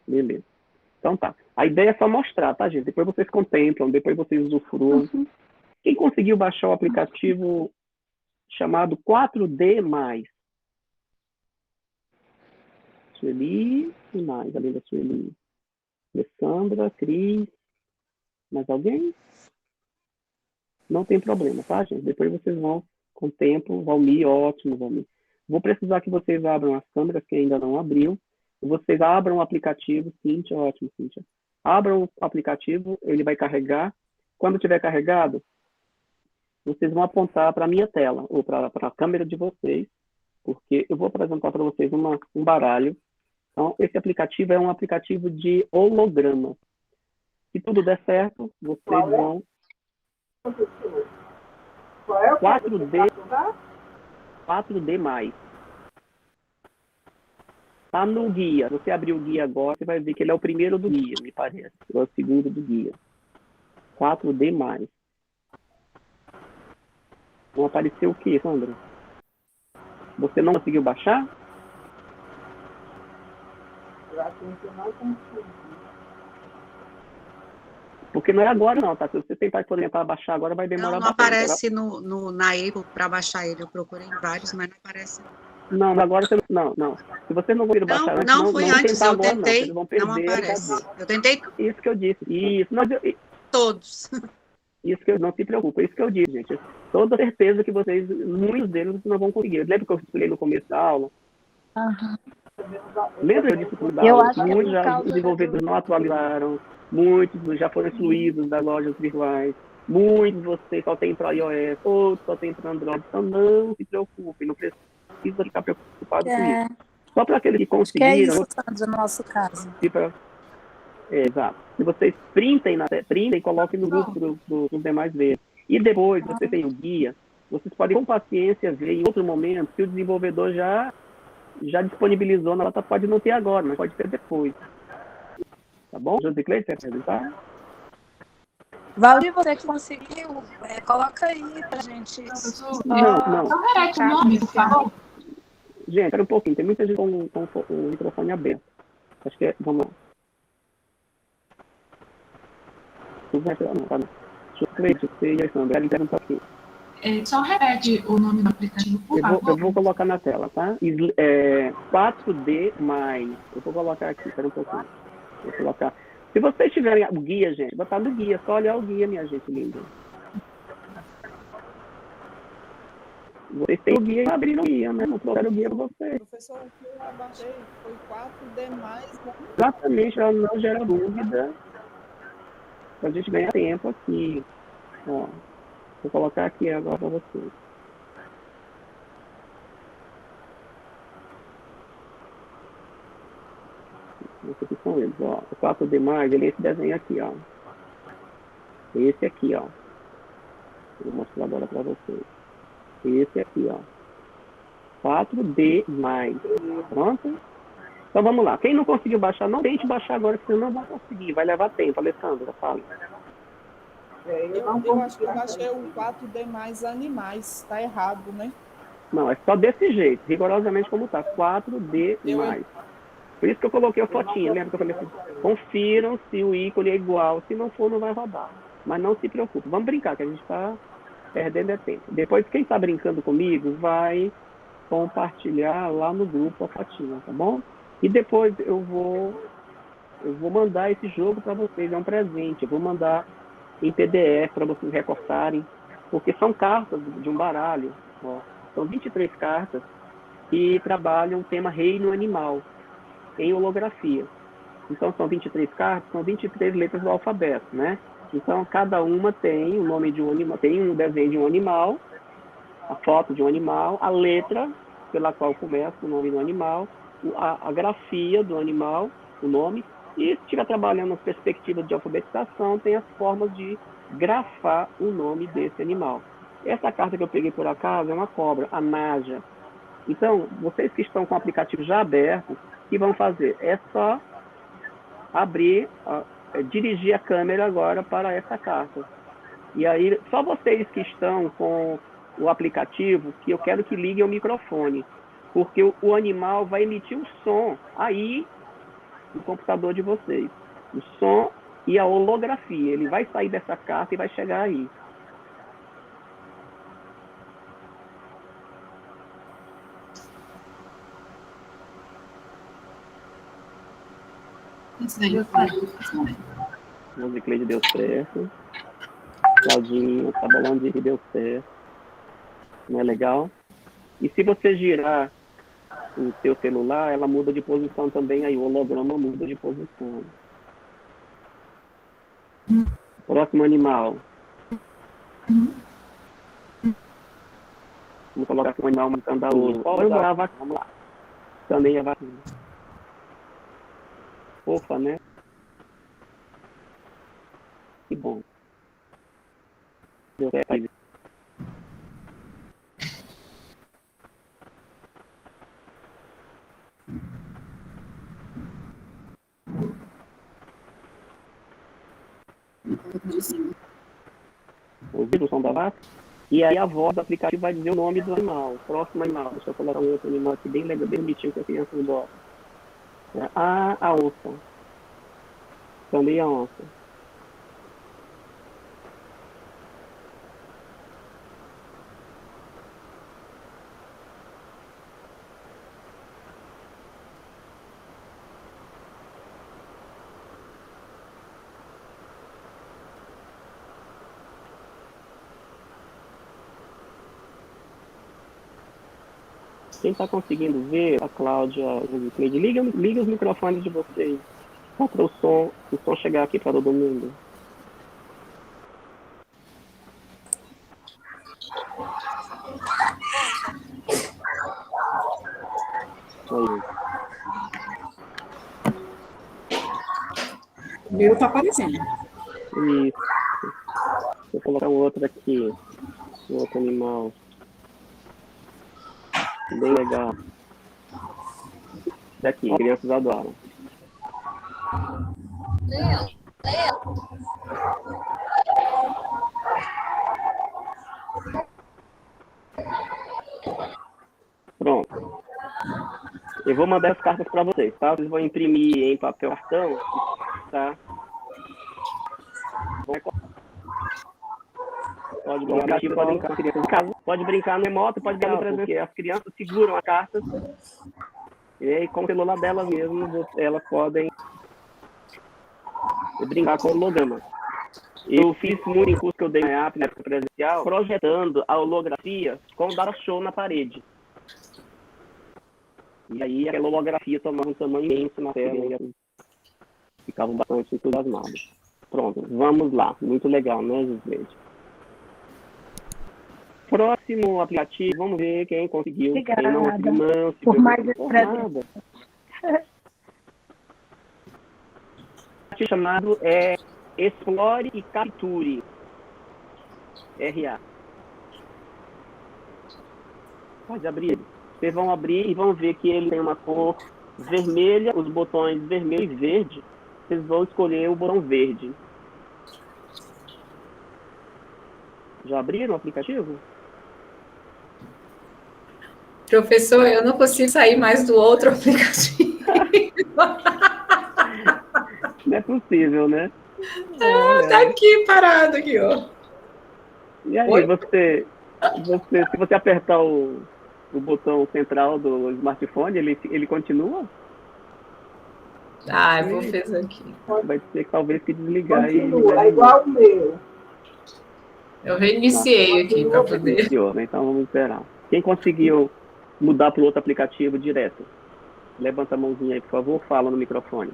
Beleza. Então tá. A ideia é só mostrar, tá, gente? Depois vocês contemplam, depois vocês usufruam. Quem conseguiu baixar o aplicativo chamado 4D+? Sueli e mais, além da Sueli. Alessandra, Cris, mais alguém? Não tem problema, tá, gente? Depois vocês vão, com o tempo, Valmir, ótimo, Valmir. Vou precisar que vocês abram as câmeras, que ainda não abriu. Vocês abram o aplicativo, Cíntia, ótimo, Cíntia. Abram o aplicativo, ele vai carregar. Quando tiver carregado, vocês vão apontar para a minha tela, ou para a câmera de vocês, porque eu vou apresentar para vocês um baralho. Então, esse aplicativo é um aplicativo de holograma. Se tudo der certo, vocês vão... 4D+. Tá no guia. Você abrir o guia agora, você vai ver que ele é o primeiro do guia, me parece. Ou é o segundo do guia. 4D+. Não apareceu o quê, Sandra? Você não conseguiu baixar? Eu acho que eu não consegui. Porque não é agora não, tá? Se você tentar baixar agora, vai demorar bastante. Não aparece na Apple para baixar ele. Eu procurei em vários, mas não aparece. Não, agora você não. Se você não conseguir baixar antes, não foi antes, eu agora, tentei, não. Vão perder, não aparece. Eu tentei isso que eu disse. Isso, todos. Isso que eu não se preocupa, isso que eu disse, gente. Toda certeza que vocês, muitos deles não vão conseguir. Lembra que eu expliquei no começo da aula? Lembra disso tudo da aula? Muitos desenvolvedores não atualizaram, muitos já foram excluídos das lojas virtuais, muitos de vocês só tem para iOS, outros só tem para Android. Então não se preocupem, não precisa ficar preocupado com isso. Só para aqueles que conseguiram... Que é isso, no nosso caso. Exato. Se vocês printem e coloquem no grupo dos demais ver. E depois, você tem o guia, vocês podem com paciência ver em outro momento que o desenvolvedor já disponibilizou na plataforma. Pode não ter agora, mas pode ter depois. Tá bom? José Cleide, quer perguntar? Valdir, você que conseguiu, coloca aí pra gente. Não. Repete o nome, por favor. Gente, espera um pouquinho, tem muita gente com o microfone aberto. Acho que é, vamos lá. Deixa eu ver, Alessandra, ela pergunta aqui. Só repete o nome do aplicativo, por favor. Eu vou colocar na tela, tá? 4D+. Eu vou colocar aqui, espera um pouquinho. Vou colocar. Se vocês tiverem o guia, gente, botar no guia, só olhar o guia, minha gente linda. Vocês têm o guia e abriram o guia, né? Não trouxeram o guia para vocês. Professor, o que eu abaixei foi 4D+. Exatamente, para não gerar dúvida. Para a gente ganhar tempo aqui. Ó, vou colocar aqui agora para vocês. Esses aqui são eles, ó. O 4D+, ele é esse desenho aqui, ó. Esse aqui, ó. Vou mostrar agora para vocês. Esse aqui, ó. 4D+. Pronto? Então vamos lá. Quem não conseguiu baixar, não tente baixar agora, senão não vai conseguir. Vai levar tempo. Alessandra, fala. Eu acho que eu baixei o 4D+ animais. Tá errado, né? Não, é só desse jeito. Rigorosamente como tá. 4D+. Por isso que eu coloquei a fotinha. Lembra que eu falei assim? Confiram se o ícone é igual. Se não for, não vai rodar. Mas não se preocupe. Vamos brincar, que a gente está perdendo tempo. Depois, quem está brincando comigo, vai compartilhar lá no grupo a fotinha, tá bom? E depois eu vou mandar esse jogo para vocês. É um presente. Eu vou mandar em PDF para vocês recortarem. Porque são cartas de um baralho. Ó. São 23 cartas que trabalham o tema reino animal em holografia. Então, são 23 cartas, são 23 letras do alfabeto, né? Então, cada uma tem o nome de um animal, tem um desenho de um animal, a foto de um animal, a letra pela qual começa o nome do animal, a grafia do animal, o nome, e se estiver trabalhando nas perspectivas de alfabetização, tem as formas de grafar o nome desse animal. Essa carta que eu peguei por acaso é uma cobra, a Naja. Então, vocês que estão com o aplicativo já aberto, o que vão fazer? É só abrir, dirigir a câmera agora para essa carta. E aí, só vocês que estão com o aplicativo, que eu quero que liguem o microfone, porque o animal vai emitir um som aí no computador de vocês. O som e a holografia. Ele vai sair dessa carta e vai chegar aí. Isso aí eu faço. Musiclade deu certo. Claudinho, Tabolão de que deu certo. Não é legal? E se você girar o seu celular, ela muda de posição também, aí o holograma muda de posição. Próximo animal. Vamos colocar aqui um animal matando a outra. Vamos lá. Também a vacina. Fofa, né? Que bom. Deu certo aí. Ouviu o som da vaca? E aí a voz do aplicativo vai dizer o nome do animal. Próximo animal. Deixa eu colocar um outro animal aqui bem legal, bem bonitinho que a criança gosta. A onça. Também a onça. Quem está conseguindo ver, a Cláudia, o Cleide, liga os microfones de vocês. Só para o som chegar aqui para todo mundo. Aí. O meu está aparecendo. Isso. Vou colocar um outro aqui. Um outro animal. Bem legal. Daqui, crianças adoram. Pronto. vou mandar as cartas para vocês, tá? Vocês vão imprimir em papel cartão, tá? Pode brincar, com as crianças em casa. Pode brincar no remoto, pode brincar no presencial, porque as crianças seguram a carta e aí, com o celular delas mesmo, elas podem brincar com o holograma. Eu fiz muito em curso que eu dei na EAP, na época presencial, projetando a holografia com data show na parede. E aí aquela holografia tomava um tamanho imenso na tela e ficavam bastante entusiasmados. Pronto, vamos lá. Muito legal, né, Gisele? Próximo aplicativo, vamos ver quem conseguiu. Obrigada. Quem não conseguiu, não. Por mais nada. O chamado é Explore e Capture. RA. Pode abrir. Vocês vão abrir e vão ver que ele tem uma cor vermelha, os botões vermelho e verde. Vocês vão escolher o botão verde. Já abriram o aplicativo? Professor, eu não consigo sair mais do outro aplicativo. Não é possível, né? Tá aqui, parado aqui, ó. E aí, Oi? se você apertar o botão central do smartphone, ele continua? Ah, eu vou fazer aqui. Vai ter que talvez que desligar. Continua, é igual o meu. Eu reiniciei aqui para poder. Então vamos esperar. Quem conseguiu mudar para o outro aplicativo direto? Levanta a mãozinha aí, por favor, fala no microfone.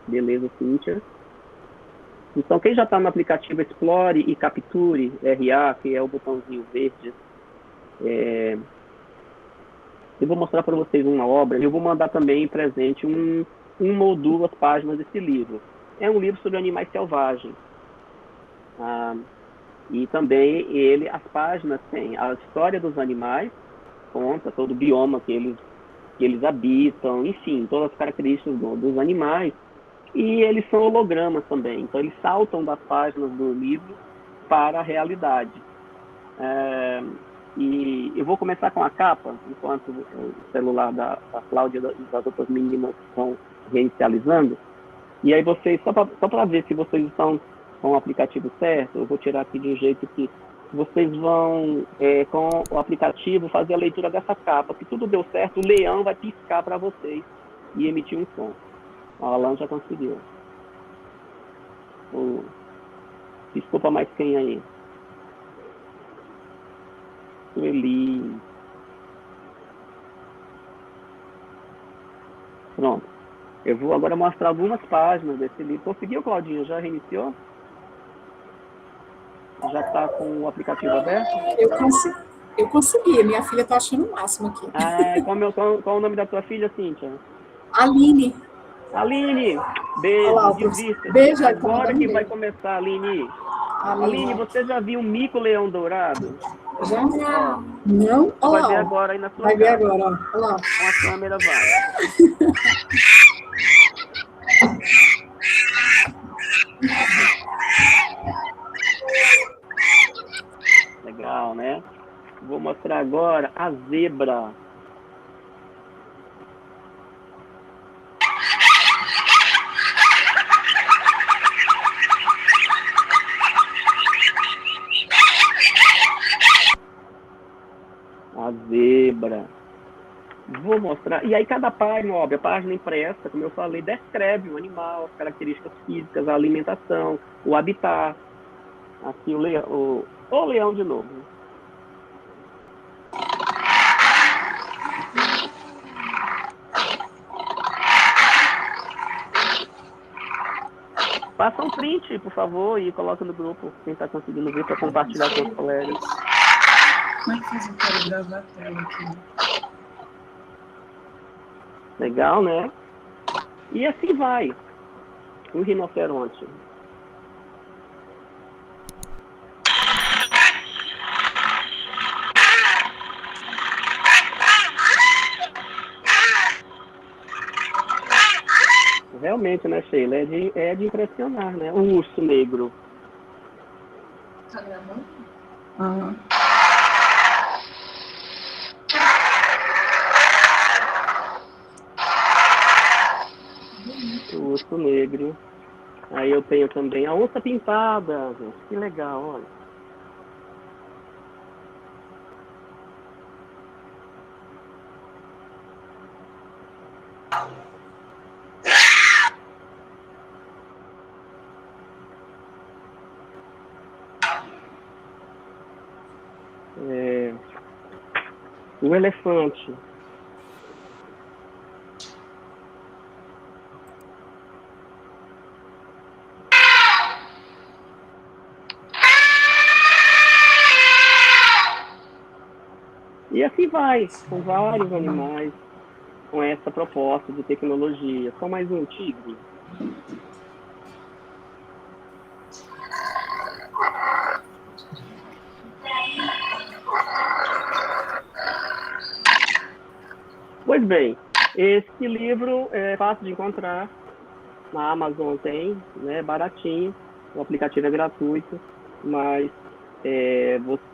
Beleza, Cíntia. Então, quem já está no aplicativo Explore e Capture RA, que é o botãozinho verde, eu vou mostrar para vocês uma obra. Eu vou mandar também em presente uma ou duas páginas desse livro. É um livro sobre animais selvagens. E também as páginas têm a história dos animais, conta todo o bioma que eles habitam, enfim, todas as características dos animais. E eles são hologramas também, então eles saltam das páginas do livro para a realidade. E eu vou começar com a capa, enquanto o celular da Cláudia e das outras meninas estão reinicializando. E aí vocês, só para ver se vocês estão com o aplicativo certo, eu vou tirar aqui de um jeito que vocês vão, com o aplicativo, fazer a leitura dessa capa. Se tudo deu certo, o leão vai piscar para vocês e emitir um som. O Alan já conseguiu. Desculpa, mais quem aí? Sueli. Pronto. Eu vou agora mostrar algumas páginas desse livro. Conseguiu, Claudinha? Já reiniciou? Já está com o aplicativo aberto? Eu consegui. Minha filha está achando o máximo aqui. Qual o nome da tua filha, Cíntia? Aline. Aline, beijo, Olá, beijo. Agora que vai começar, Aline. Aline, você já viu um mico-leão dourado? Já? Não? Olha vai lá. Ver agora aí na sua Vai ver agora, ó. Olha lá. Com a câmera vai. Legal, né? Vou mostrar agora a zebra. A zebra. Vou mostrar. E aí cada página, óbvio, a página impressa, como eu falei, descreve o animal, as características físicas, a alimentação, o habitat. Aqui o leão de novo. Faça um print, por favor, e coloca no grupo, quem está conseguindo ver, para compartilhar com os colegas. Como é que faz? Eu quero gravar a tela aqui. Legal, né? E assim vai. Um rinoceronte. Realmente, né, Sheila? É de impressionar, né? Um urso negro. Tá gravando? urso negro. Aí eu tenho também a onça pintada, gente. Que legal, olha. O elefante. E assim vai, com vários animais, com essa proposta de tecnologia. Só mais um tigre. Pois bem, esse livro é fácil de encontrar, na Amazon tem, né, baratinho, o aplicativo é gratuito, mas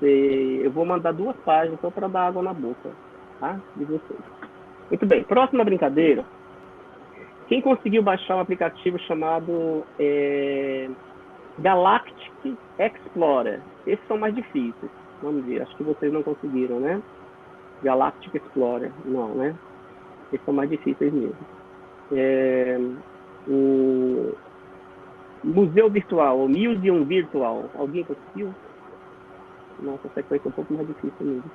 eu vou mandar 2 páginas só para dar água na boca, tá? De vocês. Muito bem, próxima brincadeira. Quem conseguiu baixar um aplicativo chamado Galactic Explorer? Esses são mais difíceis. Vamos ver, acho que vocês não conseguiram, né? Galactic Explorer, não, né? Esses são mais difíceis mesmo. O Museu Virtual, o Museum Virtual, alguém conseguiu? Nossa, a sequência é um pouco mais difícil mesmo.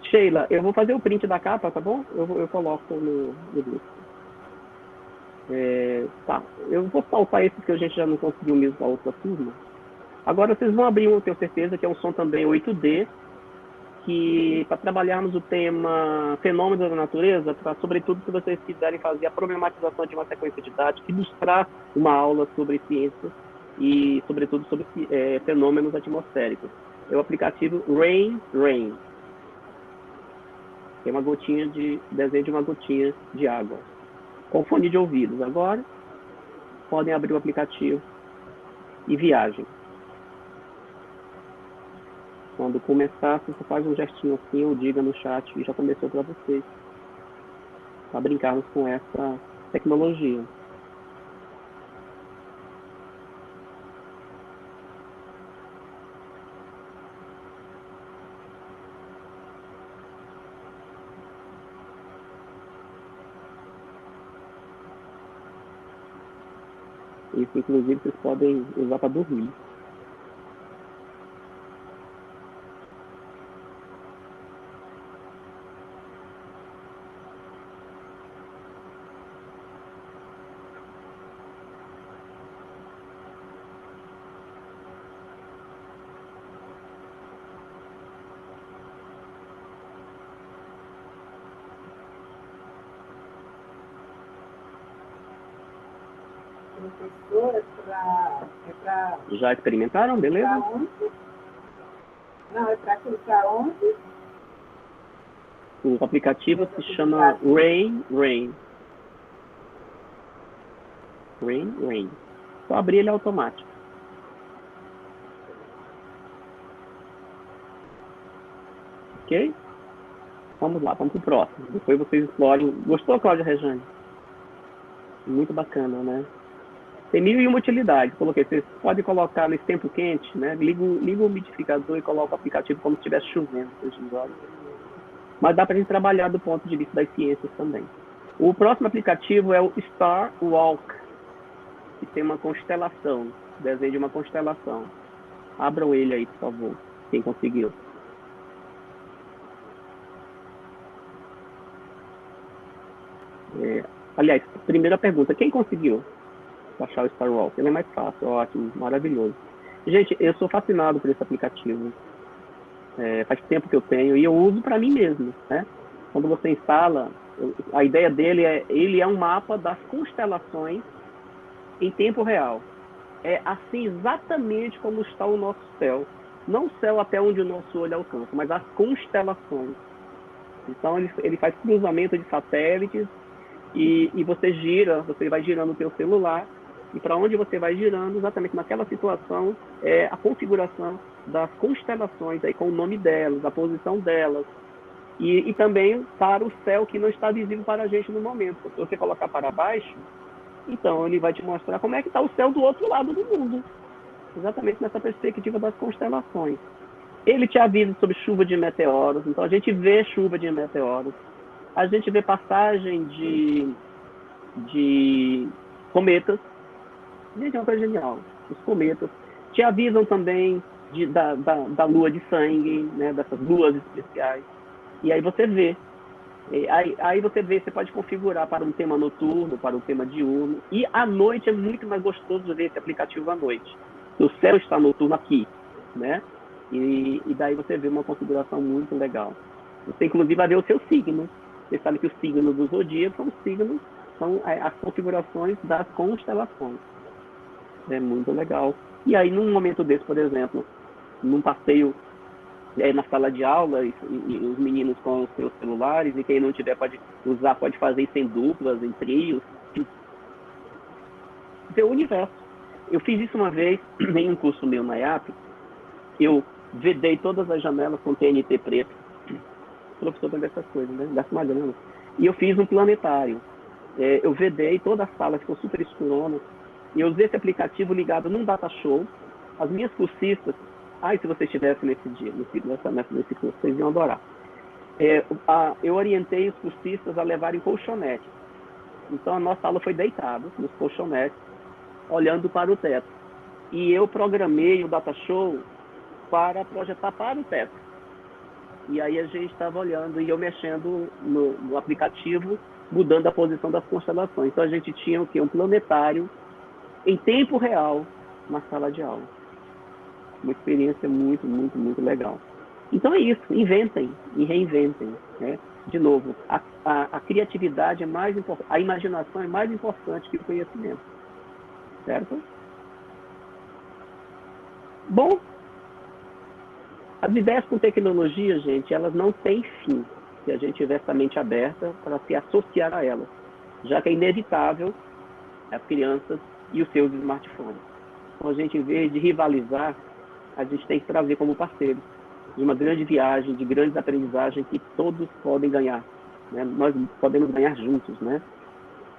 Sheila, eu vou fazer o print da capa, tá bom? Eu coloco no grupo. Tá, eu vou saltar esse que a gente já não conseguiu mesmo para outra turma. Agora vocês vão abrir eu tenho certeza que é um som também 8D, que para trabalharmos o tema fenômenos da natureza, para sobretudo se vocês quiserem fazer a problematização de uma sequência de dados, ilustrar uma aula sobre ciência e sobretudo sobre fenômenos atmosféricos. É o aplicativo Rain. Tem uma gotinha de desenho de uma gotinha de água. Com fone de ouvidos. Agora, podem abrir o aplicativo e viajem. Quando começar, você faz um gestinho assim ou diga no chat e já começou para vocês. Para brincarmos com essa tecnologia. Isso, inclusive, vocês podem usar para dormir. Professor, Já experimentaram, beleza? pra onde? Não, é para clicar onde? O aplicativo se chama Rain. Só abrir ele automático. Ok? Vamos lá, vamos pro próximo. Depois vocês explorem. Gostou, Cláudia Rejane? Muito bacana, né? Tem 1001 utilidades. Coloquei, vocês podem colocar nesse tempo quente, né? Liga o umidificador e coloca o aplicativo como se estivesse chovendo. Mas dá para a gente trabalhar do ponto de vista das ciências também. O próximo aplicativo é o Star Walk, que tem uma constelação, desenho de uma constelação. Abram ele aí, por favor, quem conseguiu. Aliás, primeira pergunta, quem conseguiu baixar o Star Walk? Ele é mais fácil, ótimo, maravilhoso. Gente, eu sou fascinado por esse aplicativo. Faz tempo que eu tenho e eu uso para mim mesmo, né? Quando você instala, a ideia dele ele é um mapa das constelações em tempo real. É assim exatamente como está o nosso céu. Não o céu até onde o nosso olho alcança, mas as constelações. Então ele faz cruzamento de satélites e você vai girando o seu celular e para onde você vai girando, exatamente naquela situação, é a configuração das constelações, aí, com o nome delas, a posição delas, e também para o céu que não está visível para a gente no momento. Se você colocar para baixo, Então, ele vai te mostrar como é que está o céu do outro lado do mundo, exatamente nessa perspectiva das constelações. Ele te avisa sobre chuva de meteoros, então a gente vê chuva de meteoros, a gente vê passagem de cometas. Gente, é uma coisa genial. Os cometas te avisam também da lua de sangue, né, dessas luas especiais. E aí você vê. Aí você vê, você pode configurar para um tema noturno, para um tema diurno. E à noite é muito mais gostoso ver esse aplicativo à noite. O céu está noturno aqui, né? E daí você vê uma configuração muito legal. Você, inclusive, vai ver o seu signo. Você sabe que os signos do zodíaco são os signos, são as configurações das constelações. É muito legal. E aí, num momento desse, por exemplo, num passeio na sala de aula, e os meninos com os seus celulares, e quem não tiver pode usar, pode fazer isso em duplas, em trios. Ver o universo. Eu fiz isso uma vez em um curso meu na IAP. Eu vedei todas as janelas com TNT preto. O professor tem dessas coisas, né? Gasta uma grana. E eu fiz um planetário. Eu vedei toda a sala, ficou super escurona. E eu usei esse aplicativo ligado num data show. As minhas cursistas, se você estivesse nesse dia, nesse curso, vocês iam adorar. Eu orientei os cursistas a levarem colchonetes. Então a nossa aula foi deitada nos colchonetes, olhando para o teto. E eu programei o data show para projetar para o teto. E aí a gente estava olhando e eu mexendo no aplicativo, mudando a posição das constelações. Então a gente tinha o quê? Um planetário em tempo real na sala de aula. Uma experiência muito, muito, muito legal. Então é isso, inventem e reinventem, né? De novo, a criatividade é mais importante, a imaginação é mais importante que o conhecimento. Certo? Bom, as ideias com tecnologia, gente, elas não têm fim, se a gente tiver essa mente aberta para se associar a elas, já que é inevitável as crianças e os seus smartphones. Então, a gente, em vez de rivalizar, a gente tem que trazer como parceiros de uma grande viagem, de grandes aprendizagens que todos podem ganhar, né? Nós podemos ganhar juntos, né?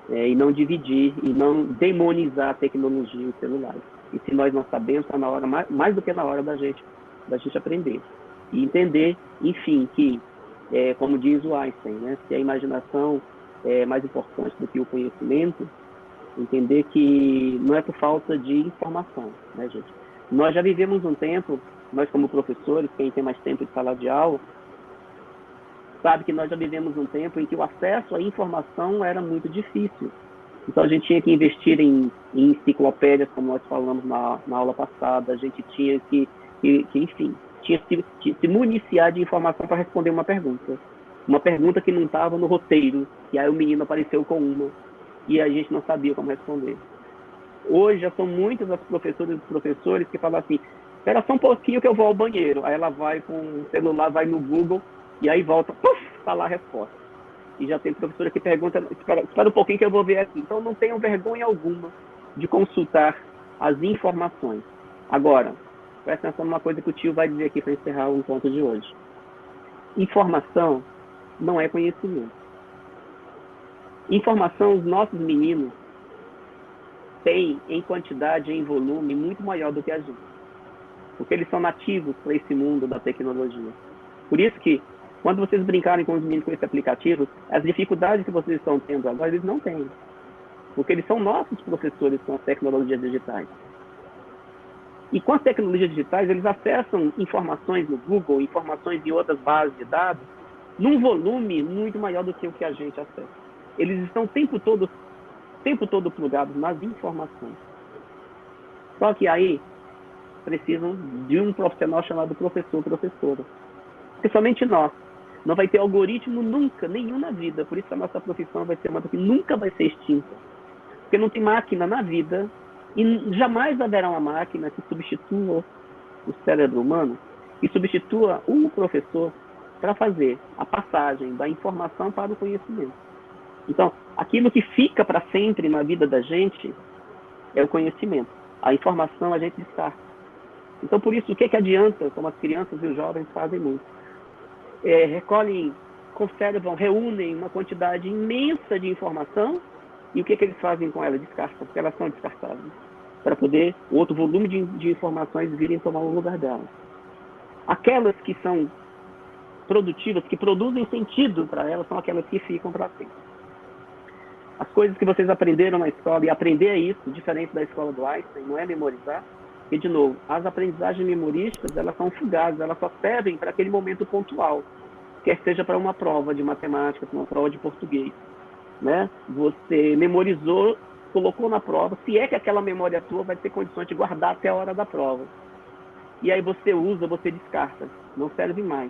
E não dividir, e não demonizar a tecnologia e os celulares. E se nós não sabemos, está na hora, mais do que na hora da gente aprender. E entender, enfim, que, como diz o Einstein, né, se a imaginação é mais importante do que o conhecimento, entender que não é por falta de informação, né, gente? Nós já vivemos um tempo, nós como professores, quem tem mais tempo de sala de aula, sabe que nós já vivemos um tempo em que o acesso à informação era muito difícil. Então, a gente tinha que investir em enciclopédias, como nós falamos na aula passada, a gente tinha que enfim, tinha que se municiar de informação para responder uma pergunta que não estava no roteiro, e aí o menino apareceu com uma, e a gente não sabia como responder. Hoje, já são muitas as professoras e professores que falam assim, espera só um pouquinho que eu vou ao banheiro. Aí ela vai com o celular, vai no Google, e aí volta, está lá a resposta. E já tem professora que pergunta, espera um pouquinho que eu vou ver aqui. Então, não tenham vergonha alguma de consultar as informações. Agora, presta atenção numa coisa que o tio vai dizer aqui para encerrar o encontro de hoje. Informação não é conhecimento. Informação, os nossos meninos têm em quantidade e em volume muito maior do que a gente. Porque eles são nativos para esse mundo da tecnologia. Por isso que, quando vocês brincarem com os meninos com esse aplicativo, as dificuldades que vocês estão tendo agora, eles não têm. Porque eles são nossos professores com as tecnologias digitais. E com as tecnologias digitais, eles acessam informações no Google, informações em outras bases de dados, num volume muito maior do que o que a gente acessa. Eles estão o tempo todo plugados nas informações. Só que aí, precisam de um profissional chamado professor, professora. Porque somente nós. Não vai ter algoritmo nunca, nenhum na vida. Por isso a nossa profissão vai ser uma que nunca vai ser extinta. Porque não tem máquina na vida, e jamais haverá uma máquina que substitua o cérebro humano, que substitua um professor para fazer a passagem da informação para o conhecimento. Então, aquilo que fica para sempre na vida da gente é o conhecimento. A informação a gente descarta. Então, por isso, o que adianta, como as crianças e os jovens fazem muito? Recolhem, conservam, reúnem uma quantidade imensa de informação E o que eles fazem com elas? Descartam, porque elas são descartáveis, para poder outro volume de informações virem tomar o lugar delas. Aquelas que são produtivas, que produzem sentido para elas, são aquelas que ficam para sempre. As coisas que vocês aprenderam na escola, e aprender é isso, diferente da escola do Einstein, não é memorizar. E, de novo, as aprendizagens memorísticas, elas são fugazes, elas só servem para aquele momento pontual, quer seja para uma prova de matemática, para uma prova de português. Né? Você memorizou, colocou na prova, se é que aquela memória tua vai ter condições de guardar até a hora da prova. E aí você usa, você descarta, não serve mais.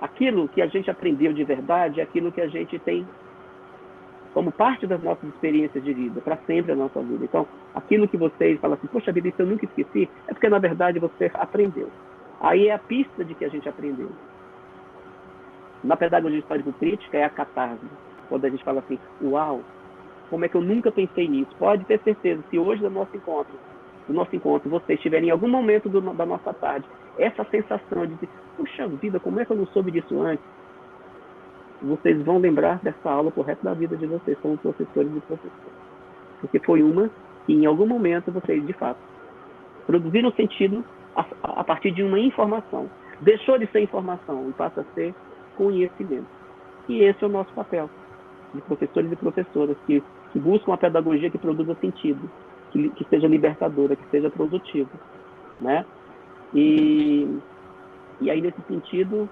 Aquilo que a gente aprendeu de verdade é aquilo que a gente tem como parte das nossas experiências de vida, para sempre a nossa vida. Então, aquilo que vocês falam assim, poxa vida, isso eu nunca esqueci, é porque, na verdade, você aprendeu. Aí é a pista de que a gente aprendeu. Na pedagogia histórico-crítica é a catarse. Quando a gente fala assim, uau, como é que eu nunca pensei nisso? Pode ter certeza, se hoje do nosso encontro, vocês tiverem em algum momento da nossa tarde, essa sensação de, puxa vida, como é que eu não soube disso antes? Vocês vão lembrar dessa aula pro resto da vida de vocês, como professores e professoras. Porque foi uma que, em algum momento, vocês, de fato, produziram sentido a partir de uma informação. Deixou de ser informação e passa a ser conhecimento. E esse é o nosso papel, de professores e professoras, que buscam a pedagogia que produza sentido, que seja libertadora, que seja produtiva. Né? E aí, nesse sentido...